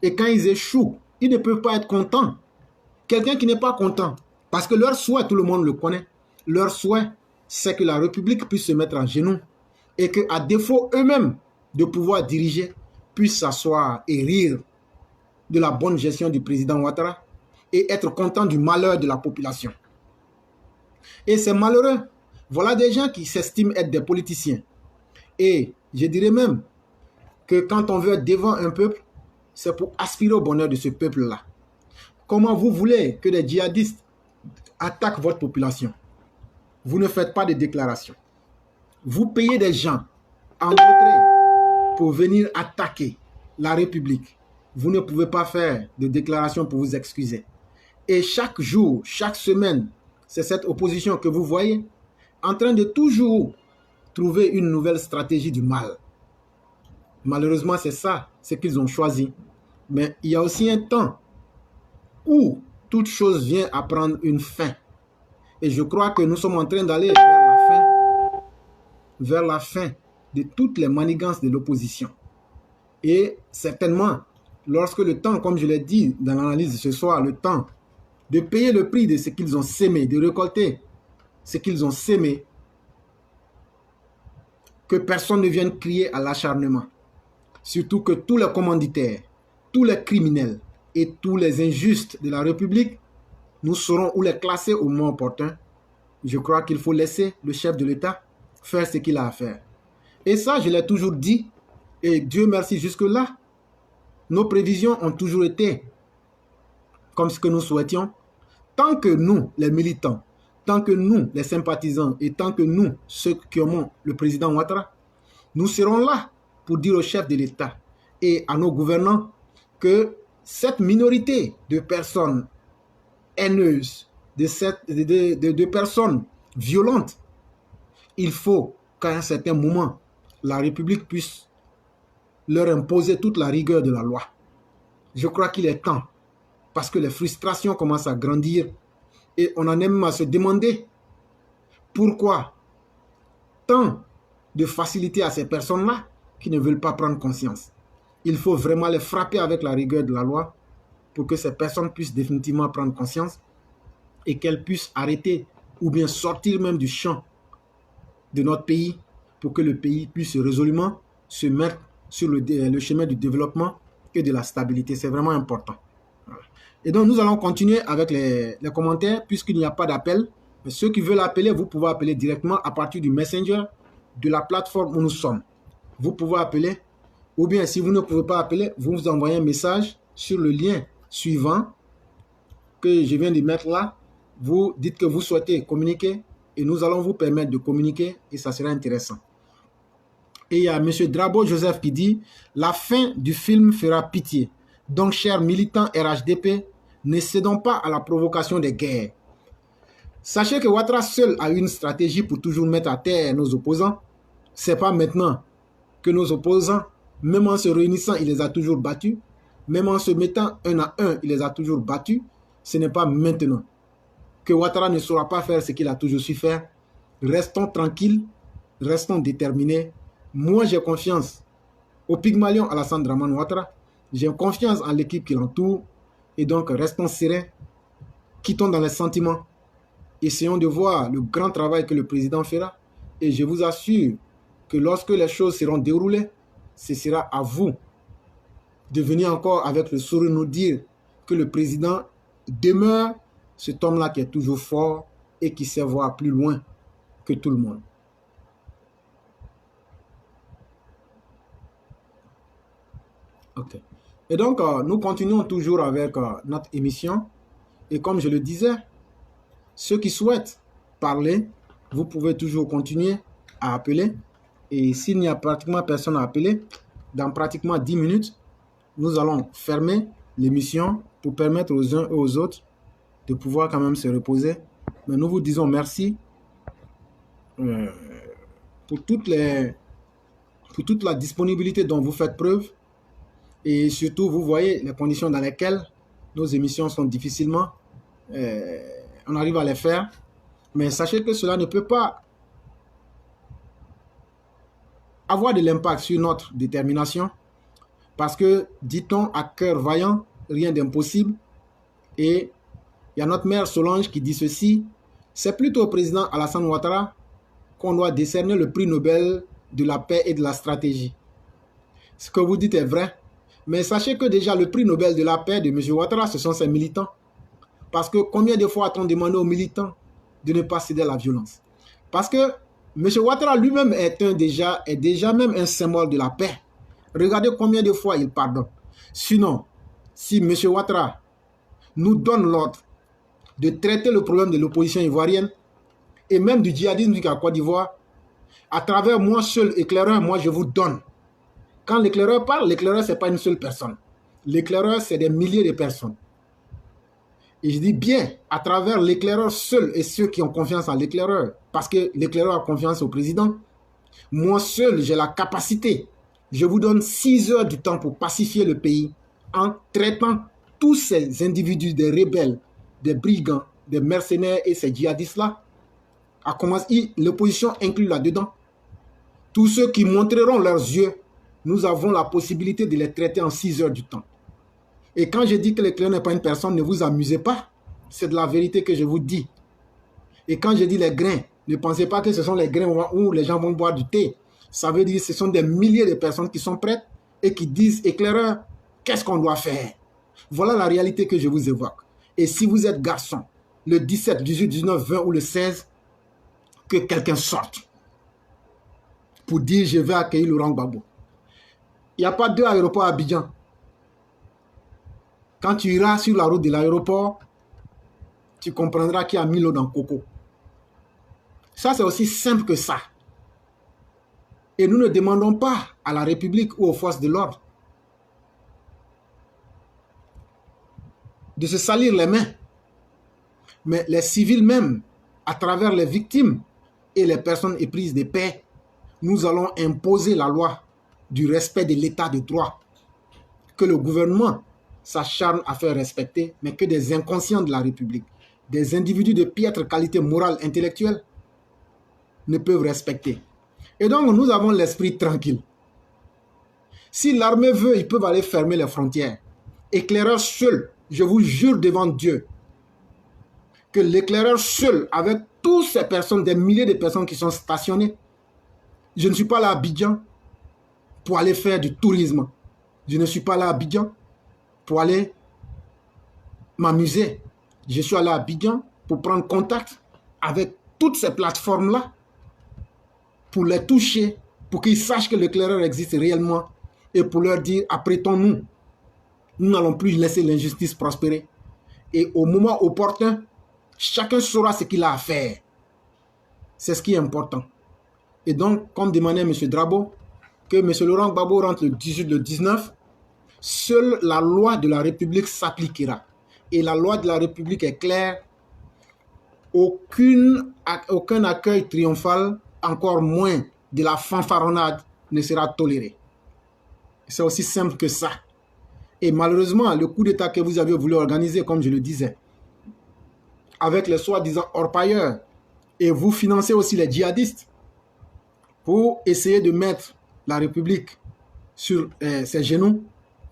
Et quand ils échouent, ils ne peuvent pas être contents. Quelqu'un qui n'est pas content, parce que leur souhait, tout le monde le connaît, leur souhait, c'est que la République puisse se mettre en genoux et qu'à défaut eux-mêmes de pouvoir diriger, puissent s'asseoir et rire de la bonne gestion du président Ouattara et être content du malheur de la population. Et c'est malheureux. Voilà des gens qui s'estiment être des politiciens. Et je dirais même que quand on veut être devant un peuple, c'est pour aspirer au bonheur de ce peuple-là. Comment vous voulez que des djihadistes attaquent votre population? Vous ne faites pas de déclaration. Vous payez des gens en entrée pour venir attaquer la République. Vous ne pouvez pas faire de déclaration pour vous excuser. Et chaque jour, chaque semaine, c'est cette opposition que vous voyez en train de toujours trouver une nouvelle stratégie du mal. Malheureusement, c'est ça, c'est qu'ils ont choisi. Mais il y a aussi un temps où toute chose vient à prendre une fin. Et je crois que nous sommes en train d'aller vers la fin de toutes les manigances de l'opposition. Et certainement, lorsque le temps, comme je l'ai dit dans l'analyse de ce soir, le temps de payer le prix de ce qu'ils ont sémé, de récolter ce qu'ils ont sémé, que personne ne vienne crier à l'acharnement. Surtout que tous les commanditaires, tous les criminels et tous les injustes de la République, nous saurons où les classer au moment opportun. Je crois qu'il faut laisser le chef de l'État faire ce qu'il a à faire. Et ça, je l'ai toujours dit, et Dieu merci jusque-là, nos prévisions ont toujours été comme ce que nous souhaitions. Tant que nous, les militants, tant que nous, les sympathisants, et tant que nous, ceux qui aimons le président Ouattara, nous serons là pour dire au chef de l'État et à nos gouvernants que cette minorité de personnes haineuses, de personnes violentes, il faut qu'à un certain moment, la République puisse leur imposer toute la rigueur de la loi. Je crois qu'il est temps, parce que les frustrations commencent à grandir et on en est même à se demander pourquoi tant de facilité à ces personnes-là qui ne veulent pas prendre conscience. Il faut vraiment les frapper avec la rigueur de la loi pour que ces personnes puissent définitivement prendre conscience et qu'elles puissent arrêter ou bien sortir même du champ de notre pays pour que le pays puisse résolument se mettre sur le chemin du développement et de la stabilité. C'est vraiment important. Et donc, nous allons continuer avec les commentaires puisqu'il n'y a pas d'appel. Mais ceux qui veulent appeler, vous pouvez appeler directement à partir du Messenger de la plateforme où nous sommes. Vous pouvez appeler, ou bien si vous ne pouvez pas appeler, vous vous envoyez un message sur le lien suivant que je viens de mettre là. Vous dites que vous souhaitez communiquer et nous allons vous permettre de communiquer et ça sera intéressant. Et il y a M. Drabo Joseph qui dit « La fin du film fera pitié. Donc, chers militants RHDP, ne cédons pas à la provocation des guerres. Sachez que Ouattara seul a une stratégie pour toujours mettre à terre nos opposants. Ce n'est pas maintenant que nos opposants, même en se réunissant, il les a toujours battus. Même en se mettant un à un, il les a toujours battus. Ce n'est pas maintenant que Ouattara ne saura pas faire ce qu'il a toujours su faire. Restons tranquilles, restons déterminés. Moi, j'ai confiance au Pygmalion Alassane Dramane Ouattara. J'ai confiance en l'équipe qui l'entoure. Et donc, restons sereins, quittons dans les sentiments. Essayons de voir le grand travail que le président fera. Et je vous assure que lorsque les choses seront déroulées, ce sera à vous de venir encore avec le sourire nous dire que le président demeure cet homme-là qui est toujours fort et qui sait voir plus loin que tout le monde. Ok. Et donc, nous continuons toujours avec notre émission. Et comme je le disais, ceux qui souhaitent parler, vous pouvez toujours continuer à appeler. Et s'il n'y a pratiquement personne à appeler, dans pratiquement 10 minutes, nous allons fermer l'émission pour permettre aux uns et aux autres de pouvoir quand même se reposer. Mais nous vous disons merci pour toute la disponibilité dont vous faites preuve. Et surtout, vous voyez les conditions dans lesquelles nos émissions sont difficilement. On arrive à les faire. Mais sachez que cela ne peut pas avoir de l'impact sur notre détermination. Parce que, dit-on, à cœur vaillant, rien d'impossible. Et il y a notre mère Solange qui dit ceci: c'est plutôt au président Alassane Ouattara qu'on doit décerner le prix Nobel de la paix et de la stratégie. Ce que vous dites est vrai. Mais sachez que déjà le prix Nobel de la paix de M. Ouattara, ce sont ses militants. Parce que combien de fois a-t-on demandé aux militants de ne pas céder à la violence? Parce que M. Ouattara lui-même est déjà même un symbole de la paix. Regardez combien de fois il pardonne. Sinon, si M. Ouattara nous donne l'ordre de traiter le problème de l'opposition ivoirienne et même du djihadisme du Côte d'Ivoire, à travers moi seul, éclaireur, moi je vous donne. Quand l'éclaireur parle, l'éclaireur ce n'est pas une seule personne. L'éclaireur, c'est des milliers de personnes. Et je dis bien, à travers l'éclaireur seul et ceux qui ont confiance en l'éclaireur, parce que l'éclaireur a confiance au président, moi seul, j'ai la capacité. Je vous donne 6 heures du temps pour pacifier le pays en traitant tous ces individus, des rebelles, des brigands, des mercenaires et ces djihadistes-là. À commencer, l'opposition inclut là-dedans. Tous ceux qui montreront leurs yeux, nous avons la possibilité de les traiter en 6 heures du temps. Et quand je dis que l'éclaireur n'est pas une personne, ne vous amusez pas. C'est de la vérité que je vous dis. Et quand je dis les grains, ne pensez pas que ce sont les grains où les gens vont boire du thé. Ça veut dire que ce sont des milliers de personnes qui sont prêtes et qui disent: éclaireur, qu'est-ce qu'on doit faire? Voilà la réalité que je vous évoque. Et si vous êtes garçon, le 17, 18, 19, 20 ou le 16, que quelqu'un sorte pour dire: je vais accueillir Laurent Gbagbo. Il n'y a pas 2 aéroports à Abidjan. Quand tu iras sur la route de l'aéroport, tu comprendras qu'il y a 1000 l'eau dans Coco. Ça, c'est aussi simple que ça. Et nous ne demandons pas à la République ou aux forces de l'ordre de se salir les mains. Mais les civils même, à travers les victimes et les personnes éprises de paix, nous allons imposer la loi du respect de l'état de droit que le gouvernement s'acharne à faire respecter, mais que des inconscients de la République, des individus de piètre qualité morale, intellectuelle, ne peuvent respecter. Et donc, nous avons l'esprit tranquille. Si l'armée veut, ils peuvent aller fermer les frontières. Éclaireur seul, je vous jure devant Dieu, que l'éclaireur seul, avec toutes ces personnes, des milliers de personnes qui sont stationnées, je ne suis pas là à Abidjan pour aller faire du tourisme. Je ne suis pas là à Abidjan pour aller m'amuser. Je suis allé à Abidjan pour prendre contact avec toutes ces plateformes-là, pour les toucher, pour qu'ils sachent que l'éclaireur existe réellement et pour leur dire: apprêtons-nous. Nous n'allons plus laisser l'injustice prospérer. Et au moment opportun, chacun saura ce qu'il a à faire. C'est ce qui est important. Et donc, comme demandait M. Drabo, que M. Laurent Gbagbo rentre le 18, le 19, seule la loi de la République s'appliquera. Et la loi de la République est claire. Aucun accueil triomphal, encore moins de la fanfaronnade, ne sera toléré. C'est aussi simple que ça. Et malheureusement, le coup d'État que vous avez voulu organiser, comme je le disais, avec les soi-disant orpailleurs, et vous financez aussi les djihadistes pour essayer de mettre la République sur ses genoux,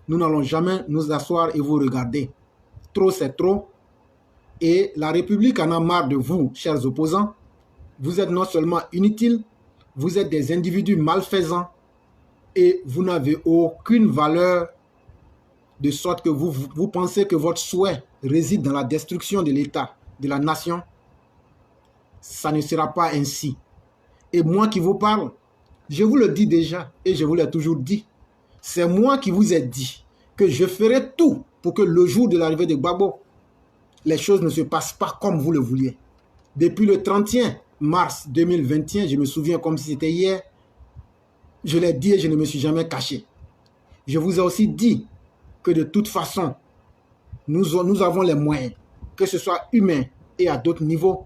nous n'allons jamais nous asseoir et vous regarder. Trop, c'est trop. Et la République en a marre de vous, chers opposants. Vous êtes non seulement inutiles, vous êtes des individus malfaisants et vous n'avez aucune valeur, de sorte que vous pensez que votre souhait réside dans la destruction de l'État, de la nation. Ça ne sera pas ainsi. Et moi qui vous parle, je vous le dis déjà et je vous l'ai toujours dit. C'est moi qui vous ai dit que je ferai tout pour que le jour de l'arrivée de Gbagbo, les choses ne se passent pas comme vous le vouliez. Depuis le 31, mars 2021, je me souviens comme si c'était hier, je l'ai dit et je ne me suis jamais caché. Je vous ai aussi dit que de toute façon, nous avons les moyens, que ce soit humain et à d'autres niveaux,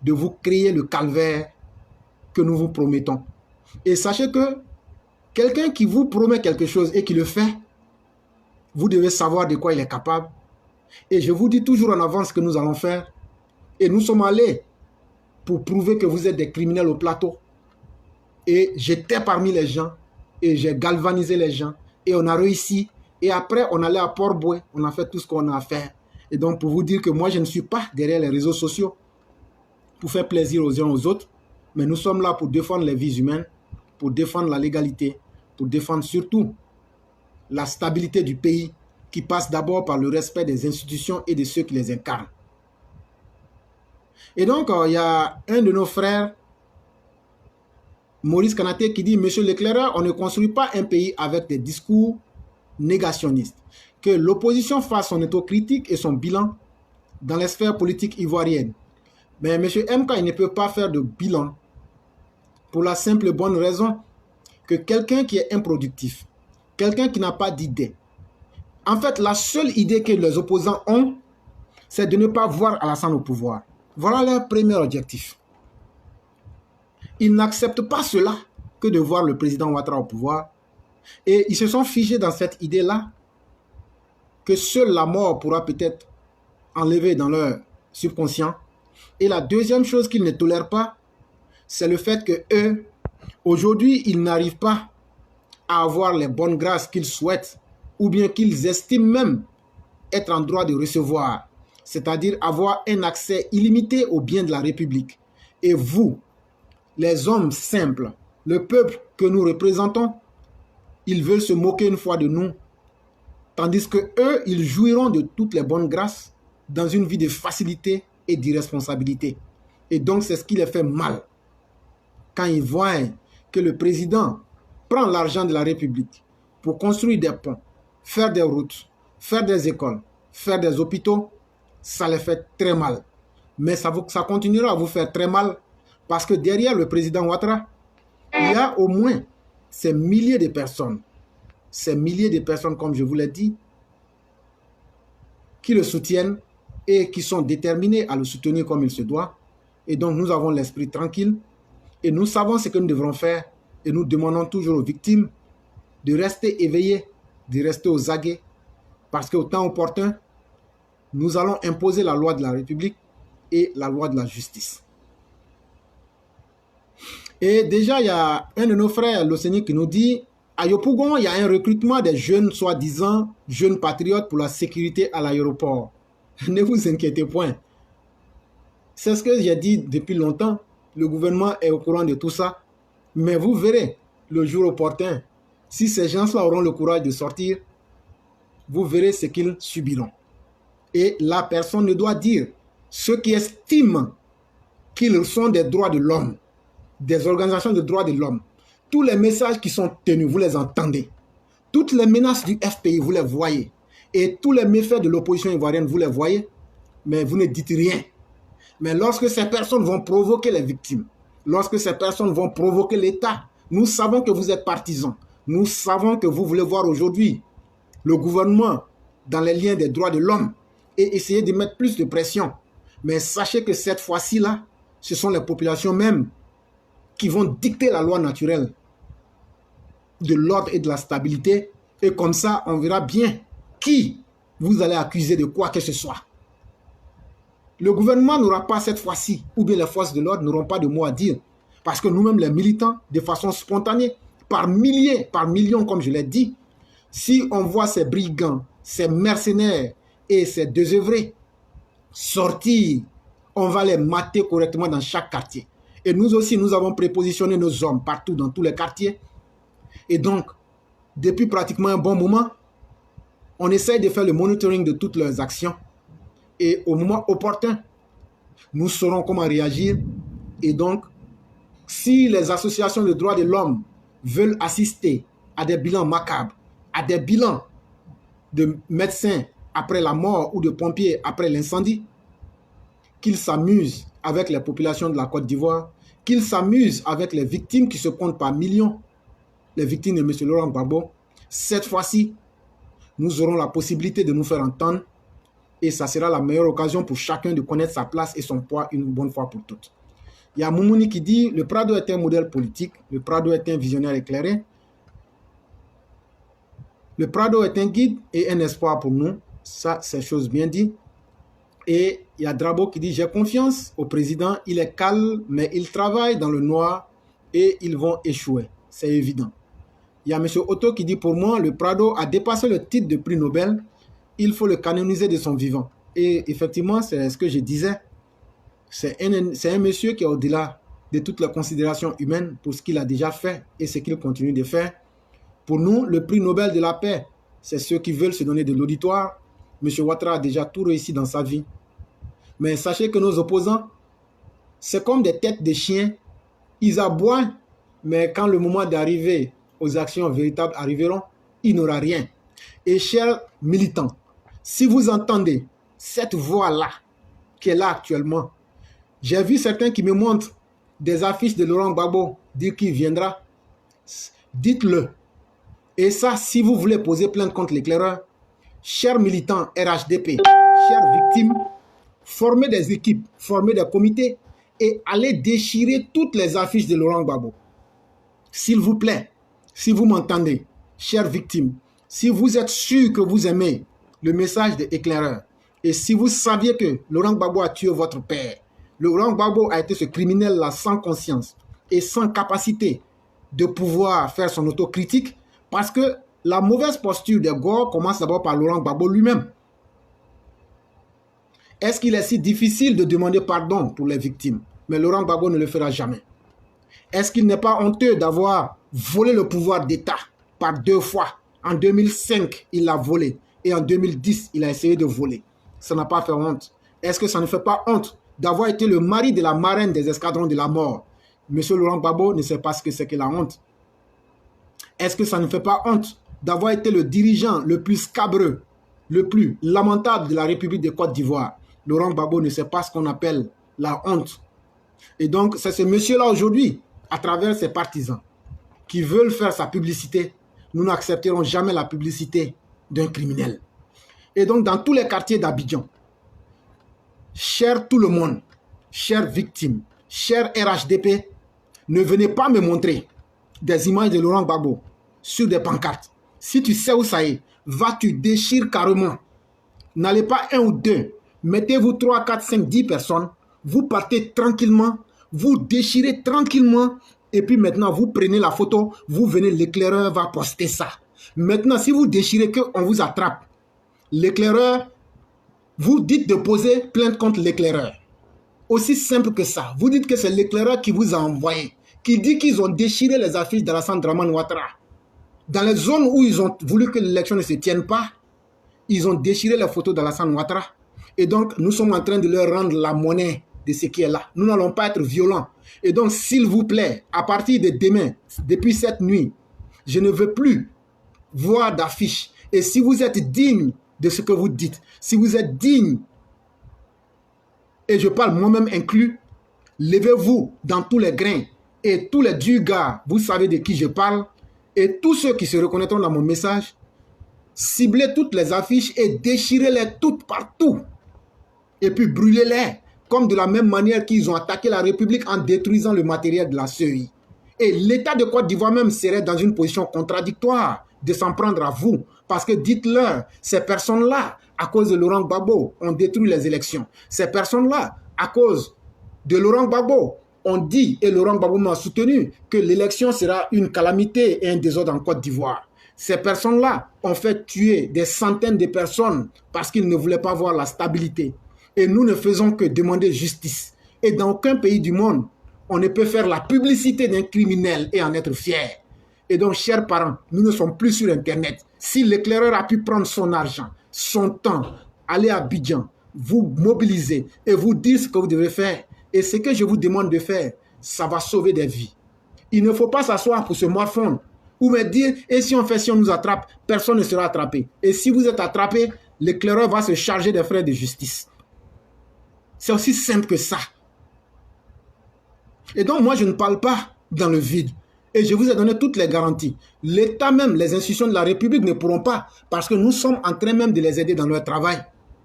de vous créer le calvaire que nous vous promettons. Et sachez que quelqu'un qui vous promet quelque chose et qui le fait, vous devez savoir de quoi il est capable. Et je vous dis toujours en avance ce que nous allons faire. Et nous sommes allés pour prouver que vous êtes des criminels au plateau. Et j'étais parmi les gens et j'ai galvanisé les gens et on a réussi. Et après, on allait à Port-Boué, on a fait tout ce qu'on a à faire. Et donc, pour vous dire que moi, je ne suis pas derrière les réseaux sociaux pour faire plaisir aux uns aux autres, mais nous sommes là pour défendre les vies humaines, pour défendre la légalité, pour défendre surtout la stabilité du pays qui passe d'abord par le respect des institutions et de ceux qui les incarnent. Et donc, il y a un de nos frères, Maurice Kanaté, qui dit « Monsieur l'éclaireur, on ne construit pas un pays avec des discours négationnistes. Que l'opposition fasse son autocritique et son bilan dans les sphères politiques ivoiriennes. Mais M. MK, il ne peut pas faire de bilan pour la simple et bonne raison que quelqu'un qui est improductif, quelqu'un qui n'a pas d'idée. En fait, la seule idée que les opposants ont, c'est de ne pas voir Alassane au pouvoir. Voilà leur premier objectif. Ils n'acceptent pas cela que de voir le président Ouattara au pouvoir. Et ils se sont figés dans cette idée-là que seule la mort pourra peut-être enlever dans leur subconscient. Et la deuxième chose qu'ils ne tolèrent pas, c'est le fait que eux, aujourd'hui, ils n'arrivent pas à avoir les bonnes grâces qu'ils souhaitent ou bien qu'ils estiment même être en droit de recevoir, c'est-à-dire avoir un accès illimité aux biens de la République. Et vous, les hommes simples, le peuple que nous représentons, ils veulent se moquer une fois de nous, tandis que eux, ils jouiront de toutes les bonnes grâces dans une vie de facilité et d'irresponsabilité. Et donc, c'est ce qui les fait mal. Quand ils voient que le président prend l'argent de la République pour construire des ponts, faire des routes, faire des écoles, faire des hôpitaux, ça les fait très mal. Mais ça continuera à vous faire très mal parce que derrière le président Ouattara, il y a au moins ces milliers de personnes, comme je vous l'ai dit, qui le soutiennent et qui sont déterminés à le soutenir comme il se doit. Et donc, nous avons l'esprit tranquille et nous savons ce que nous devrons faire. Et nous demandons toujours aux victimes de rester éveillées, de rester aux aguets, parce qu'au temps opportun, nous allons imposer la loi de la République et la loi de la justice. Et déjà, il y a un de nos frères, l'Océanie, qui nous dit « À Yopougon, il y a un recrutement des jeunes, soi-disant, jeunes patriotes pour la sécurité à l'aéroport. » Ne vous inquiétez point. C'est ce que j'ai dit depuis longtemps. Le gouvernement est au courant de tout ça. Mais vous verrez, le jour opportun, si ces gens-là auront le courage de sortir, vous verrez ce qu'ils subiront. Et la personne ne doit dire ceux qui estiment qu'ils sont des droits de l'homme, des organisations de droits de l'homme. Tous les messages qui sont tenus, vous les entendez. Toutes les menaces du FPI, vous les voyez. Et tous les méfaits de l'opposition ivoirienne, vous les voyez. Mais vous ne dites rien. Mais lorsque ces personnes vont provoquer les victimes, lorsque ces personnes vont provoquer l'État, nous savons que vous êtes partisans. Nous savons que vous voulez voir aujourd'hui le gouvernement dans les liens des droits de l'homme et essayer de mettre plus de pression. Mais sachez que cette fois-ci-là, ce sont les populations même qui vont dicter la loi naturelle de l'ordre et de la stabilité. Et comme ça, on verra bien qui vous allez accuser de quoi que ce soit. Le gouvernement n'aura pas cette fois-ci, ou bien les forces de l'ordre n'auront pas de mots à dire. Parce que nous-mêmes, les militants, de façon spontanée, par milliers, par millions, comme je l'ai dit, si on voit ces brigands, ces mercenaires et ces désœuvrés sortir, on va les mater correctement dans chaque quartier. Et nous aussi, nous avons prépositionné nos hommes partout dans tous les quartiers. Et donc, depuis pratiquement un bon moment, on essaye de faire le monitoring de toutes leurs actions. Et au moment opportun, nous saurons comment réagir. Et donc, si les associations de droits de l'homme veulent assister à des bilans macabres, à des bilans de médecins après la mort ou de pompiers après l'incendie, qu'ils s'amusent avec les populations de la Côte d'Ivoire, qu'il s'amuse avec les victimes qui se comptent par millions, les victimes de M. Laurent Gbagbo. Cette fois-ci, nous aurons la possibilité de nous faire entendre et ça sera la meilleure occasion pour chacun de connaître sa place et son poids une bonne fois pour toutes. Il y a Moumouni qui dit « Le Prado est un modèle politique, le Prado est un visionnaire éclairé, le Prado est un guide et un espoir pour nous. » Ça, c'est chose bien dit. Et il y a Drabo qui dit « J'ai confiance au président, il est calme, mais il travaille dans le noir et ils vont échouer. » C'est évident. Il y a M. Otto qui dit « Pour moi, le Prado a dépassé le titre de prix Nobel. Il faut le canoniser de son vivant. » Et effectivement, c'est ce que je disais. C'est un monsieur qui est au-delà de toutes les considérations humaines pour ce qu'il a déjà fait et ce qu'il continue de faire. Pour nous, le prix Nobel de la paix, c'est ceux qui veulent se donner de l'auditoire. M. Ouattara a déjà tout réussi dans sa vie. Mais sachez que nos opposants, c'est comme des têtes de chiens. Ils aboient, mais quand le moment d'arriver aux actions véritables arriveront, il n'aura rien. Et chers militants, si vous entendez cette voix-là, qui est là actuellement, j'ai vu certains qui me montrent des affiches de Laurent Gbagbo dire qu'il viendra. Dites-le. Et ça, si vous voulez poser plainte contre l'éclaireur, chers militants RHDP, chères victimes, formez des équipes, formez des comités et allez déchirer toutes les affiches de Laurent Gbagbo. S'il vous plaît, si vous m'entendez, chères victimes, si vous êtes sûr que vous aimez le message de l'éclaireur et si vous saviez que Laurent Gbagbo a tué votre père, Laurent Gbagbo a été ce criminel-là sans conscience et sans capacité de pouvoir faire son autocritique parce que la mauvaise posture des Gor commence d'abord par Laurent Gbagbo lui-même. Est-ce qu'il est si difficile de demander pardon pour les victimes? Mais Laurent Gbagbo ne le fera jamais. Est-ce qu'il n'est pas honteux d'avoir volé le pouvoir d'État par 2 fois? En 2005, il l'a volé et en 2010, il a essayé de voler. Ça n'a pas fait honte. Est-ce que ça ne fait pas honte d'avoir été le mari de la marraine des escadrons de la mort? Monsieur Laurent Gbagbo ne sait pas ce que c'est que la honte. Est-ce que ça ne fait pas honte d'avoir été le dirigeant le plus scabreux, le plus lamentable de la République de Côte d'Ivoire? Laurent Gbagbo ne sait pas ce qu'on appelle la honte. Et donc, c'est ce monsieur-là aujourd'hui, à travers ses partisans, qui veulent faire sa publicité. Nous n'accepterons jamais la publicité d'un criminel. Et donc, dans tous les quartiers d'Abidjan, cher tout le monde, chères victimes, chers RHDP, ne venez pas me montrer des images de Laurent Gbagbo sur des pancartes. Si tu sais où ça est, va, tu déchires carrément. N'allez pas 1 ou 2. Mettez-vous 3, 4, 5, 10 personnes. Vous partez tranquillement. Vous déchirez tranquillement. Et puis maintenant, vous prenez la photo. Vous venez, l'éclaireur va poster ça. Maintenant, si vous déchirez qu'on vous attrape, l'éclaireur, vous dites de poser plainte contre l'éclaireur. Aussi simple que ça. Vous dites que c'est l'éclaireur qui vous a envoyé, qui dit qu'ils ont déchiré les affiches d'Alassane Dramane Ouattara. Dans les zones où ils ont voulu que l'élection ne se tienne pas, ils ont déchiré les photos d'Alassane Ouattara. Et donc, nous sommes en train de leur rendre la monnaie de ce qui est là. Nous n'allons pas être violents. Et donc, s'il vous plaît, à partir de demain, depuis cette nuit, je ne veux plus voir d'affiches. Et si vous êtes digne de ce que vous dites, si vous êtes digne, et je parle moi-même inclus, levez-vous dans tous les grains. Et tous les durs gars, vous savez de qui je parle, et tous ceux qui se reconnaîtront dans mon message, ciblez toutes les affiches et déchirez-les toutes partout. Et puis brûlez-les, comme de la même manière qu'ils ont attaqué la République en détruisant le matériel de la CEI. Et l'État de Côte d'Ivoire même serait dans une position contradictoire de s'en prendre à vous. Parce que dites-leur, ces personnes-là, à cause de Laurent Gbagbo, ont détruit les élections. Ces personnes-là, à cause de Laurent Gbagbo, on dit, et Laurent Gbagbo m'a soutenu, que l'élection sera une calamité et un désordre en Côte d'Ivoire. Ces personnes-là ont fait tuer des centaines de personnes parce qu'ils ne voulaient pas voir la stabilité. Et nous ne faisons que demander justice. Et dans aucun pays du monde, on ne peut faire la publicité d'un criminel et en être fier. Et donc, chers parents, nous ne sommes plus sur Internet. Si l'éclaireur a pu prendre son argent, son temps, aller à Abidjan, vous mobiliser et vous dire ce que vous devez faire, et ce que je vous demande de faire, ça va sauver des vies. Il ne faut pas s'asseoir pour se morfondre ou me dire, et si on fait, si on nous attrape, personne ne sera attrapé. Et si vous êtes attrapé, l'éclaireur va se charger des frais de justice. C'est aussi simple que ça. Et donc, moi, je ne parle pas dans le vide. Et je vous ai donné toutes les garanties. L'État même, les institutions de la République ne pourront pas, parce que nous sommes en train même de les aider dans leur travail.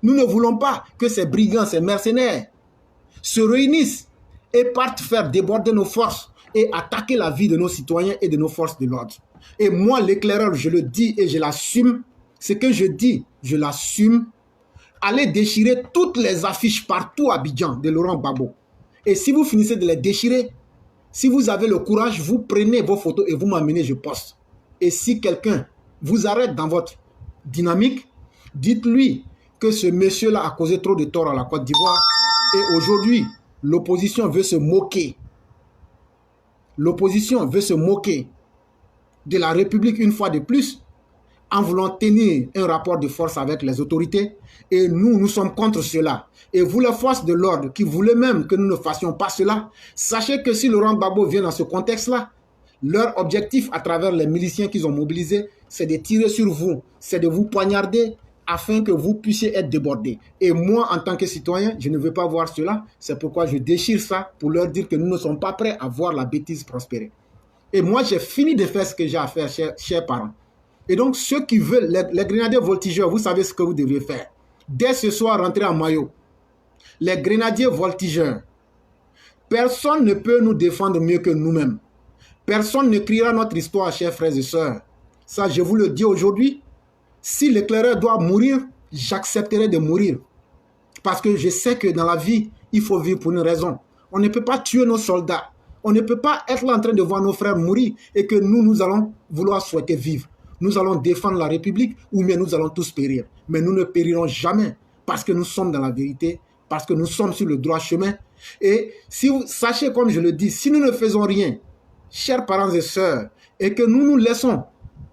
Nous ne voulons pas que ces brigands, ces mercenaires se réunissent et partent faire déborder nos forces et attaquer la vie de nos citoyens et de nos forces de l'ordre. Et moi, l'éclaireur, je le dis et je l'assume. Ce que je dis, je l'assume. Allez déchirer toutes les affiches partout à Abidjan de Laurent Gbagbo. Et si vous finissez de les déchirer, si vous avez le courage, vous prenez vos photos et vous m'amenez, je poste. Et si quelqu'un vous arrête dans votre dynamique, dites-lui que ce monsieur-là a causé trop de tort à la Côte d'Ivoire. Et aujourd'hui, l'opposition veut se moquer. L'opposition veut se moquer de la République une fois de plus, en voulant tenir un rapport de force avec les autorités. Et nous sommes contre cela. Et vous, les forces de l'ordre, qui voulez même que nous ne fassions pas cela, sachez que si Laurent Gbagbo vient dans ce contexte-là, leur objectif à travers les miliciens qu'ils ont mobilisés, c'est de tirer sur vous, c'est de vous poignarder afin que vous puissiez être débordés. Et moi, en tant que citoyen, je ne veux pas voir cela. C'est pourquoi je déchire ça pour leur dire que nous ne sommes pas prêts à voir la bêtise prospérer. Et moi, j'ai fini de faire ce que j'ai à faire, chers parents. Et donc, ceux qui veulent, les grenadiers voltigeurs, vous savez ce que vous devez faire. Dès ce soir, rentrez en maillot. Les grenadiers voltigeurs, personne ne peut nous défendre mieux que nous-mêmes. Personne ne criera notre histoire, chers frères et sœurs. Ça, je vous le dis aujourd'hui. Si l'éclaireur doit mourir, j'accepterai de mourir. Parce que je sais que dans la vie, il faut vivre pour une raison. On ne peut pas tuer nos soldats. On ne peut pas être là en train de voir nos frères mourir et que nous allons vouloir souhaiter vivre. Nous allons défendre la République ou bien nous allons tous périr. Mais nous ne périrons jamais parce que nous sommes dans la vérité, parce que nous sommes sur le droit chemin. Et si vous sachez, comme je le dis, si nous ne faisons rien, chers parents et sœurs, et que nous nous laissons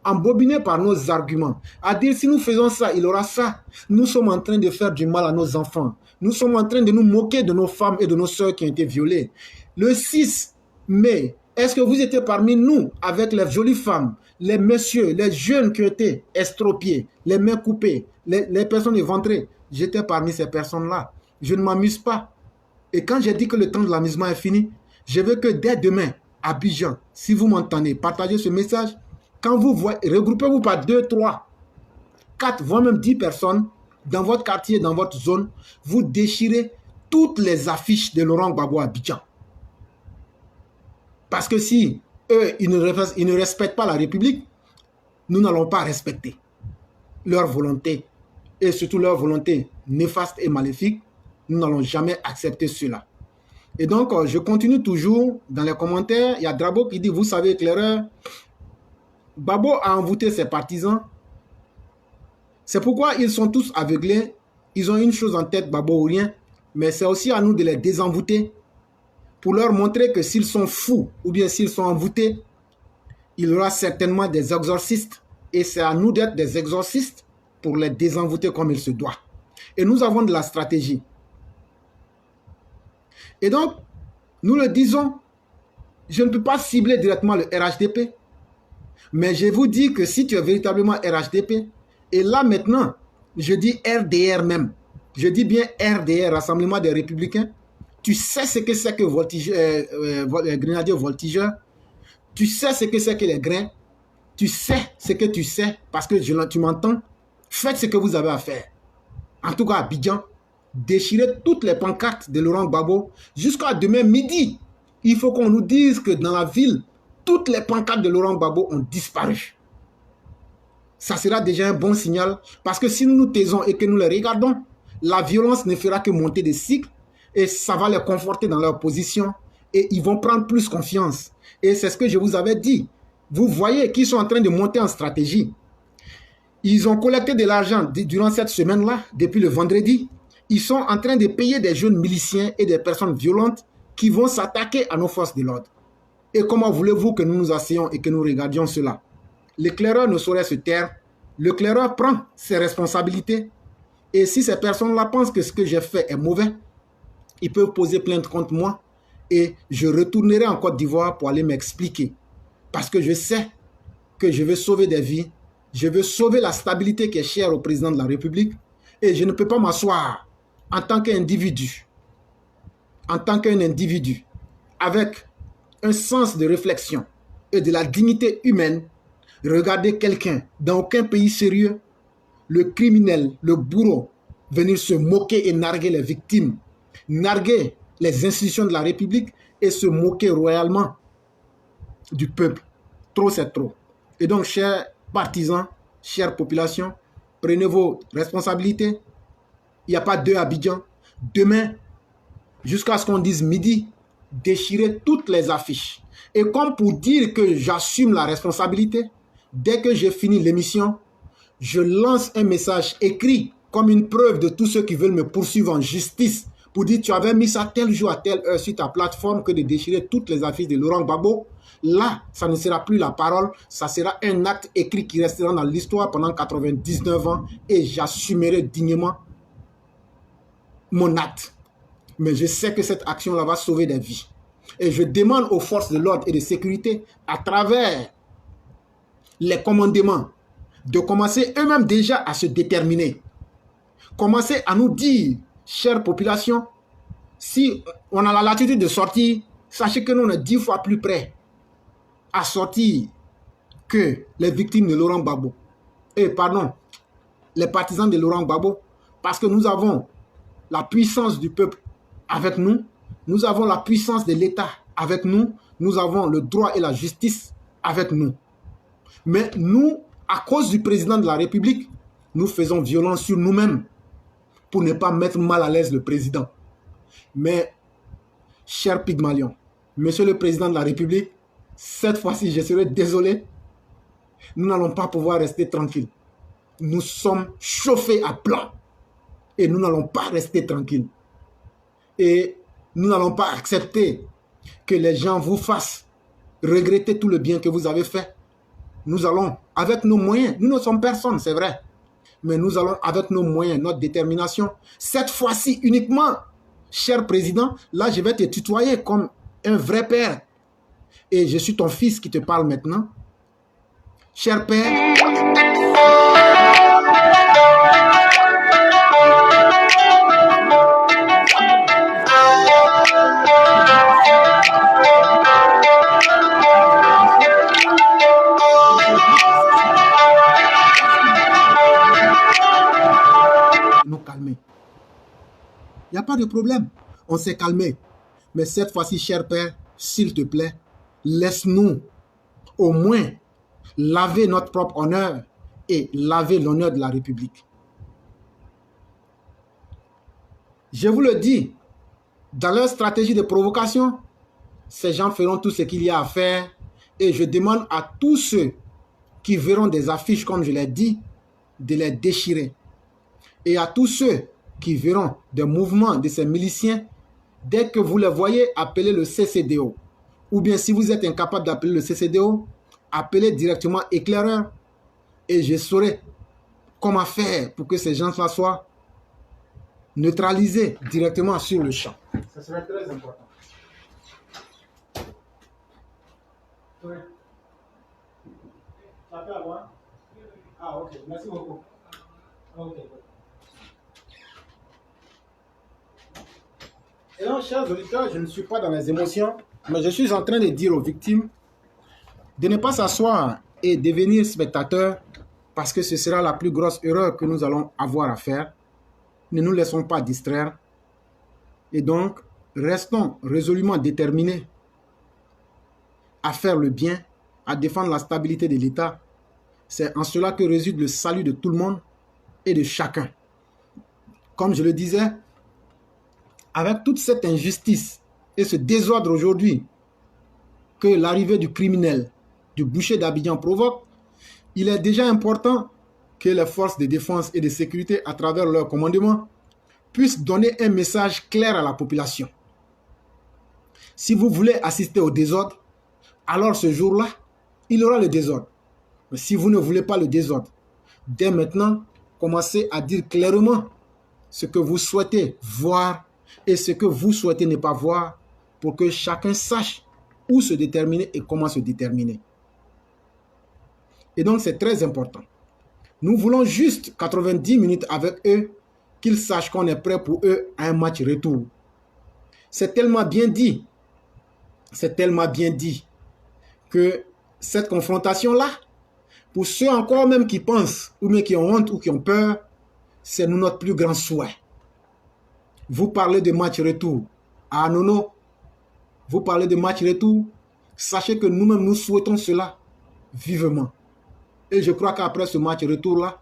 embobiner par nos arguments, à dire si nous faisons ça, il aura ça, nous sommes en train de faire du mal à nos enfants. Nous sommes en train de nous moquer de nos femmes et de nos sœurs qui ont été violées. Le 6 mai, est-ce que vous étiez parmi nous avec les jolies femmes, les messieurs, les jeunes qui ont été estropiés, les mains coupées, les personnes éventrées? J'étais parmi ces personnes-là. Je ne m'amuse pas. Et quand j'ai dit que le temps de l'amusement est fini, je veux que dès demain, à Abidjan, si vous m'entendez, partagez ce message. Quand vous voyez, regroupez-vous par 2, 3, 4, voire même 10 personnes dans votre quartier, dans votre zone, vous déchirez toutes les affiches de Laurent Gbagbo à Abidjan. Parce que si eux, ils ne respectent pas la République, nous n'allons pas respecter leur volonté. Et surtout leur volonté néfaste et maléfique, nous n'allons jamais accepter cela. Et donc, je continue toujours dans les commentaires. Il y a Drabo qui dit, vous savez, éclaireur, Gbagbo a envoûté ses partisans. C'est pourquoi ils sont tous aveuglés. Ils ont une chose en tête, Gbagbo ou rien. Mais c'est aussi à nous de les désenvoûter pour leur montrer que s'ils sont fous ou bien s'ils sont envoûtés, il y aura certainement des exorcistes. Et c'est à nous d'être des exorcistes pour les désenvoûter comme il se doit. Et nous avons de la stratégie. Et donc, nous le disons, je ne peux pas cibler directement le RHDP. Mais je vous dis que si tu es véritablement RHDP, et là maintenant, je dis RDR même, je dis bien RDR, Rassemblement des Républicains, tu sais ce que c'est que grenadier voltigeur, tu sais ce que c'est que les grains, tu sais ce que tu sais, parce que tu m'entends, faites ce que vous avez à faire. En tout cas, à Abidjan, déchirez toutes les pancartes de Laurent Gbagbo jusqu'à demain midi. Il faut qu'on nous dise que dans la ville, toutes les pancartes de Laurent Gbagbo ont disparu. Ça sera déjà un bon signal parce que si nous nous taisons et que nous les regardons, la violence ne fera que monter des cycles et ça va les conforter dans leur position et ils vont prendre plus confiance. Et c'est ce que je vous avais dit. Vous voyez qu'ils sont en train de monter en stratégie. Ils ont collecté de l'argent durant cette semaine-là, depuis le vendredi. Ils sont en train de payer des jeunes miliciens et des personnes violentes qui vont s'attaquer à nos forces de l'ordre. Et comment voulez-vous que nous nous asseyons et que nous regardions cela? L'éclaireur ne saurait se taire. L'éclaireur prend ses responsabilités. Et si ces personnes-là pensent que ce que j'ai fait est mauvais, ils peuvent poser plainte contre moi et je retournerai en Côte d'Ivoire pour aller m'expliquer. Parce que je sais que je veux sauver des vies. Je veux sauver la stabilité qui est chère au président de la République. Et je ne peux pas m'asseoir en tant qu'individu. En tant qu'un individu. avec un sens de réflexion et de la dignité humaine, regardez quelqu'un dans aucun pays sérieux, le criminel, le bourreau, venir se moquer et narguer les victimes, narguer les institutions de la République et se moquer royalement du peuple. Trop, c'est trop. Et donc, chers partisans, chère population, prenez vos responsabilités. Il n'y a pas deux Abidjan. Demain, jusqu'à ce qu'on dise midi, déchirez toutes les affiches. Et comme pour dire que j'assume la responsabilité, dès que j'ai fini l'émission, je lance un message écrit comme une preuve de tous ceux qui veulent me poursuivre en justice pour dire tu avais mis ça tel jour à telle heure sur ta plateforme que de déchirer toutes les affiches de Laurent Gbagbo. Là, ça ne sera plus la parole, ça sera un acte écrit qui restera dans l'histoire pendant 99 ans et j'assumerai dignement mon acte. Mais je sais que cette action-là va sauver des vies. Et je demande aux forces de l'ordre et de sécurité, à travers les commandements, de commencer eux-mêmes déjà à se déterminer. Commencez à nous dire, chère population, si on a la latitude de sortir, sachez que nous on est 10 fois plus près à sortir que les victimes de Laurent Gbagbo. Et pardon, les partisans de Laurent Gbagbo, parce que nous avons la puissance du peuple avec nous, nous avons la puissance de l'État avec nous, nous avons le droit et la justice avec nous. Mais nous, à cause du président de la République, nous faisons violence sur nous-mêmes pour ne pas mettre mal à l'aise le président. Mais, cher Pygmalion, monsieur le président de la République, cette fois-ci, je serai désolé, nous n'allons pas pouvoir rester tranquilles. Nous sommes chauffés à blanc et nous n'allons pas rester tranquilles. Et nous n'allons pas accepter que les gens vous fassent regretter tout le bien que vous avez fait. Nous allons, avec nos moyens, nous ne sommes personne, c'est vrai, mais nous allons, avec nos moyens, notre détermination, cette fois-ci uniquement, cher président, là je vais te tutoyer comme un vrai père. Et je suis ton fils qui te parle maintenant. Cher père, nous calmer. Il n'y a pas de problème. On s'est calmé. Mais cette fois-ci, cher père, s'il te plaît, laisse-nous au moins laver notre propre honneur et laver l'honneur de la République. Je vous le dis, dans leur stratégie de provocation, ces gens feront tout ce qu'il y a à faire et je demande à tous ceux qui verront des affiches, comme je l'ai dit, de les déchirer. Et à tous ceux qui verront des mouvements de ces miliciens, dès que vous les voyez, appelez le CCDO. Ou bien si vous êtes incapable d'appeler le CCDO, appelez directement éclaireur et je saurai comment faire pour que ces gens-là soient neutralisés directement sur le champ. Ça serait très important. Oui. Ça peut avoir? Ah, ok. Merci beaucoup. Ok. Et donc, chers auditeurs, je ne suis pas dans les émotions, mais je suis en train de dire aux victimes de ne pas s'asseoir et devenir spectateurs parce que ce sera la plus grosse erreur que nous allons avoir à faire. Ne nous laissons pas distraire. Et donc, restons résolument déterminés à faire le bien, à défendre la stabilité de l'État. C'est en cela que réside le salut de tout le monde et de chacun. Comme je le disais, avec toute cette injustice et ce désordre aujourd'hui que l'arrivée du criminel, du boucher d'Abidjan provoque, il est déjà important que les forces de défense et de sécurité, à travers leur commandement, puissent donner un message clair à la population. Si vous voulez assister au désordre, alors ce jour-là, il y aura le désordre. Mais si vous ne voulez pas le désordre, dès maintenant, commencez à dire clairement ce que vous souhaitez voir et ce que vous souhaitez ne pas voir pour que chacun sache où se déterminer et comment se déterminer. Et donc, c'est très important. Nous voulons juste 90 minutes avec eux, qu'ils sachent qu'on est prêt pour eux à un match retour. C'est tellement bien dit c'est tellement bien dit que cette confrontation-là, pour ceux encore même qui pensent, ou bien qui ont honte ou qui ont peur, c'est notre plus grand souhait. Vous parlez de match retour. Ah non, non. Vous parlez de match retour. Sachez que nous-mêmes, nous souhaitons cela vivement. Et je crois qu'après ce match retour-là,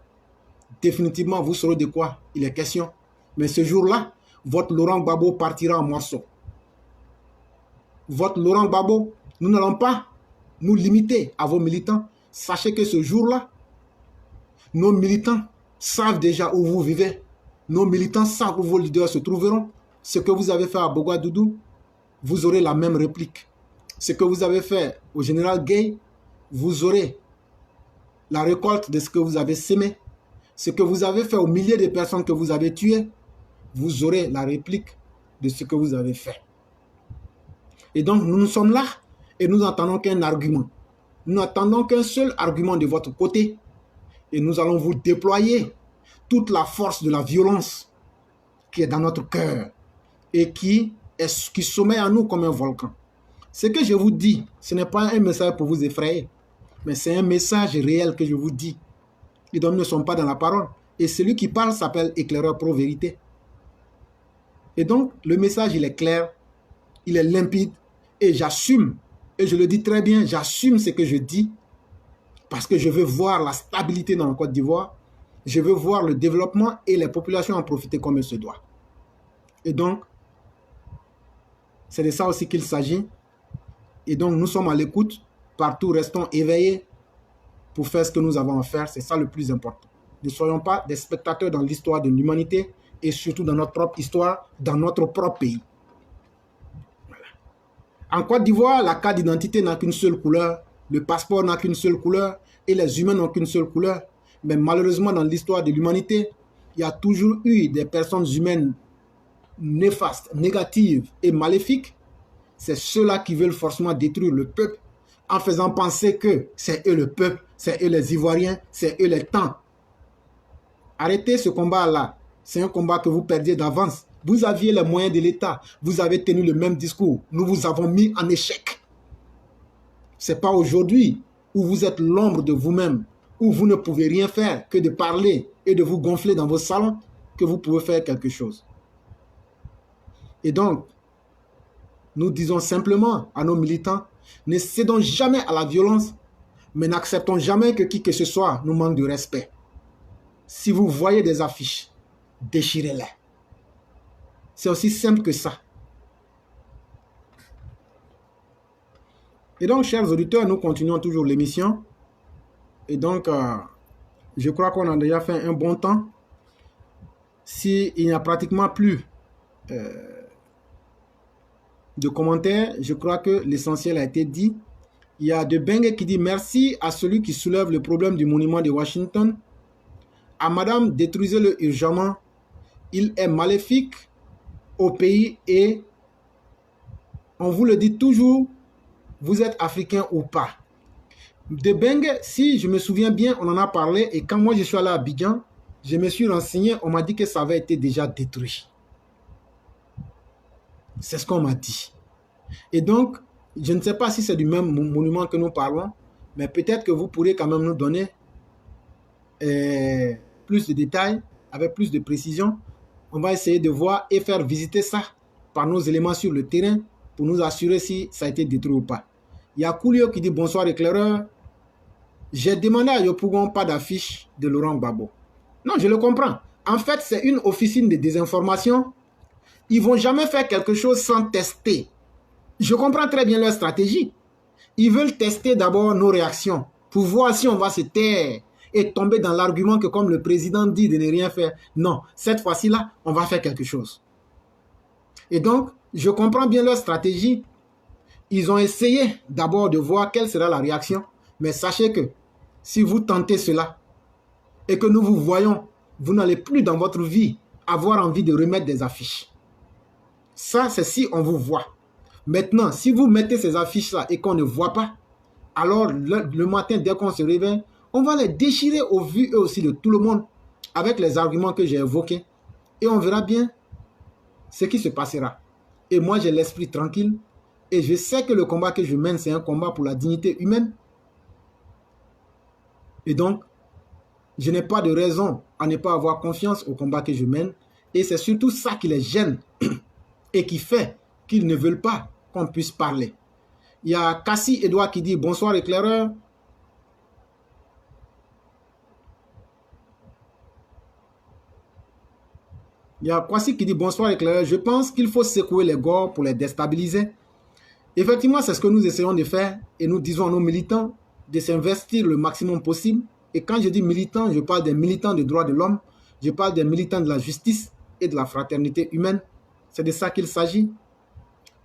définitivement, vous saurez de quoi il est question. Mais ce jour-là, votre Laurent Gbagbo partira en morceaux. Votre Laurent Gbagbo, nous n'allons pas nous limiter à vos militants. Sachez que ce jour-là, nos militants savent déjà où vous vivez. Nos militants savent où vos leaders se trouveront. Ce que vous avez fait à Bogadoudou, vous aurez la même réplique. Ce que vous avez fait au général Gay, vous aurez la récolte de ce que vous avez sémé. Ce que vous avez fait aux milliers de personnes que vous avez tuées, vous aurez la réplique de ce que vous avez fait. Et donc, nous sommes là et nous n'attendons qu'un argument. Nous n'attendons qu'un seul argument de votre côté. Et nous allons vous déployer toute la force de la violence qui est dans notre cœur et qui sommeille en nous comme un volcan. Ce que je vous dis, ce n'est pas un message pour vous effrayer, mais c'est un message réel que je vous dis. Les hommes ne sont pas dans la parole. Et celui qui parle s'appelle éclaireur pro-vérité. Et donc, le message, il est clair, il est limpide, et j'assume, et je le dis très bien, j'assume ce que je dis, parce que je veux voir la stabilité dans la Côte d'Ivoire, je veux voir le développement et les populations en profiter comme il se doit. Et donc, c'est de ça aussi qu'il s'agit. Et donc, nous sommes à l'écoute, partout, restons éveillés pour faire ce que nous avons à faire, c'est ça le plus important. Ne soyons pas des spectateurs dans l'histoire de l'humanité et surtout dans notre propre histoire, dans notre propre pays. Voilà. En Côte d'Ivoire, la carte d'identité n'a qu'une seule couleur, le passeport n'a qu'une seule couleur et les humains n'ont qu'une seule couleur. Mais malheureusement, dans l'histoire de l'humanité, il y a toujours eu des personnes humaines néfastes, négatives et maléfiques. C'est ceux-là qui veulent forcément détruire le peuple en faisant penser que c'est eux le peuple, c'est eux les Ivoiriens, c'est eux les temps. Arrêtez ce combat-là. C'est un combat que vous perdiez d'avance. Vous aviez les moyens de l'État. Vous avez tenu le même discours. Nous vous avons mis en échec. Ce n'est pas aujourd'hui où vous êtes l'ombre de vous-même, où vous ne pouvez rien faire que de parler et de vous gonfler dans vos salons, que vous pouvez faire quelque chose. Et donc, nous disons simplement à nos militants, ne cédons jamais à la violence, mais n'acceptons jamais que qui que ce soit nous manque de respect. Si vous voyez des affiches, déchirez-les. C'est aussi simple que ça. Et donc, chers auditeurs, nous continuons toujours l'émission. Et donc, je crois qu'on a déjà fait un bon temps. S'il n'y a pratiquement plus de commentaires, je crois que l'essentiel a été dit. Il y a De Bengue qui dit « Merci à celui qui soulève le problème du monument de Washington. À madame, détruisez-le urgemment. Il est maléfique au pays et on vous le dit toujours, vous êtes africain ou pas. » De Bengue, si je me souviens bien, on en a parlé et quand moi je suis allé à Abidjan, je me suis renseigné, on m'a dit que ça avait été déjà détruit. C'est ce qu'on m'a dit. Et donc, je ne sais pas si c'est du même monument que nous parlons, mais peut-être que vous pourrez quand même nous donner plus de détails, avec plus de précision. On va essayer de voir et faire visiter ça par nos éléments sur le terrain pour nous assurer si ça a été détruit ou pas. Il y a Koulio qui dit « Bonsoir éclaireur. J'ai demandé à Yopougon pas d'affiche de Laurent Gbagbo. » Non, je le comprends. En fait, c'est une officine de désinformation. Ils ne vont jamais faire quelque chose sans tester. Je comprends très bien leur stratégie. Ils veulent tester d'abord nos réactions pour voir si on va se taire et tomber dans l'argument que comme le président dit de ne rien faire. Non, cette fois-ci-là, on va faire quelque chose. Et donc, je comprends bien leur stratégie. Ils ont essayé d'abord de voir quelle sera la réaction. Mais sachez que si vous tentez cela et que nous vous voyons, vous n'allez plus dans votre vie avoir envie de remettre des affiches. Ça, c'est si on vous voit. Maintenant, si vous mettez ces affiches-là et qu'on ne voit pas, alors le matin, dès qu'on se réveille, on va les déchirer au vu eux aussi de tout le monde avec les arguments que j'ai évoqués. Et on verra bien ce qui se passera. Et moi, j'ai l'esprit tranquille Et je sais que le combat que je mène, c'est un combat pour la dignité humaine. Et donc, je n'ai pas de raison à ne pas avoir confiance au combat que je mène. Et c'est surtout ça qui les gêne et qui fait qu'ils ne veulent pas qu'on puisse parler. Il y a Cassie Edouard qui dit « Bonsoir éclaireur ». Il y a Kwasi qui dit « Bonsoir éclaireur, je pense qu'il faut secouer les gorges pour les déstabiliser. » Effectivement, c'est ce que nous essayons de faire et nous disons à nos militants de s'investir le maximum possible. Et quand je dis militants, je parle des militants des droits de l'homme, je parle des militants de la justice et de la fraternité humaine. C'est de ça qu'il s'agit.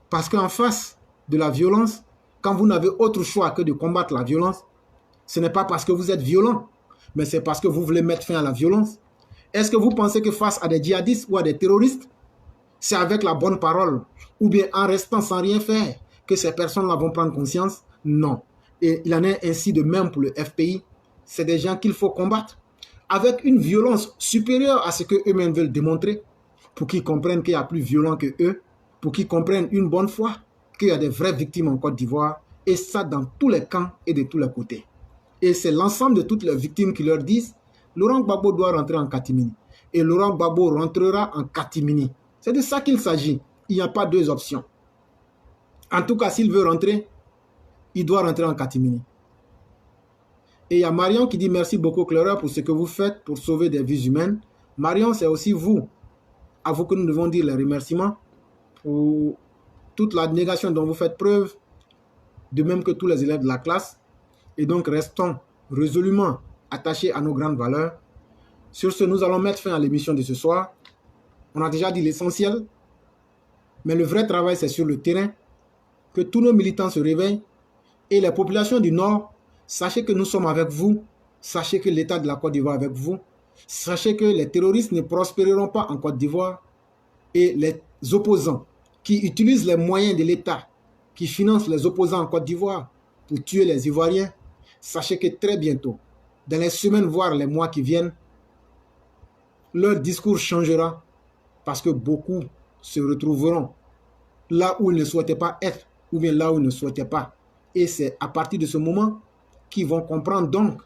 Parce qu'en face de la violence, quand vous n'avez autre choix que de combattre la violence, ce n'est pas parce que vous êtes violent, mais c'est parce que vous voulez mettre fin à la violence. Est-ce que vous pensez que face à des djihadistes ou à des terroristes, c'est avec la bonne parole ou bien en restant sans rien faire que ces personnes-là vont prendre conscience? Non. Et il en est ainsi de même pour le FPI. C'est des gens qu'il faut combattre avec une violence supérieure à ce qu'eux-mêmes veulent démontrer pour qu'ils comprennent qu'il y a plus violent que eux, pour qu'ils comprennent une bonne fois qu'il y a des vraies victimes en Côte d'Ivoire et ça dans tous les camps et de tous les côtés. Et c'est l'ensemble de toutes les victimes qui leur disent Laurent Gbagbo doit rentrer en catimini. Et Laurent Gbagbo rentrera en catimini. C'est de ça qu'il s'agit. Il n'y a pas deux options. En tout cas, s'il veut rentrer, il doit rentrer en catimini. Et il y a Marion qui dit merci beaucoup Clara pour ce que vous faites pour sauver des vies humaines. Marion, c'est aussi vous. À vous que nous devons dire les remerciements pour toute la négation dont vous faites preuve, de même que tous les élèves de la classe. Et donc, restons résolument attachés à nos grandes valeurs. Sur ce, nous allons mettre fin à l'émission de ce soir. On a déjà dit l'essentiel, mais le vrai travail, c'est sur le terrain. Que tous nos militants se réveillent et les populations du Nord, sachez que nous sommes avec vous. Sachez que l'État de la Côte d'Ivoire est avec vous. Sachez que les terroristes ne prospéreront pas en Côte d'Ivoire et les opposants qui utilisent les moyens de l'État, qui financent les opposants en Côte d'Ivoire pour tuer les Ivoiriens, sachez que très bientôt, dans les semaines, voire les mois qui viennent, leur discours changera parce que beaucoup se retrouveront là où ils ne souhaitaient pas être ou bien là où ils ne souhaitaient pas. Et c'est à partir de ce moment qu'ils vont comprendre donc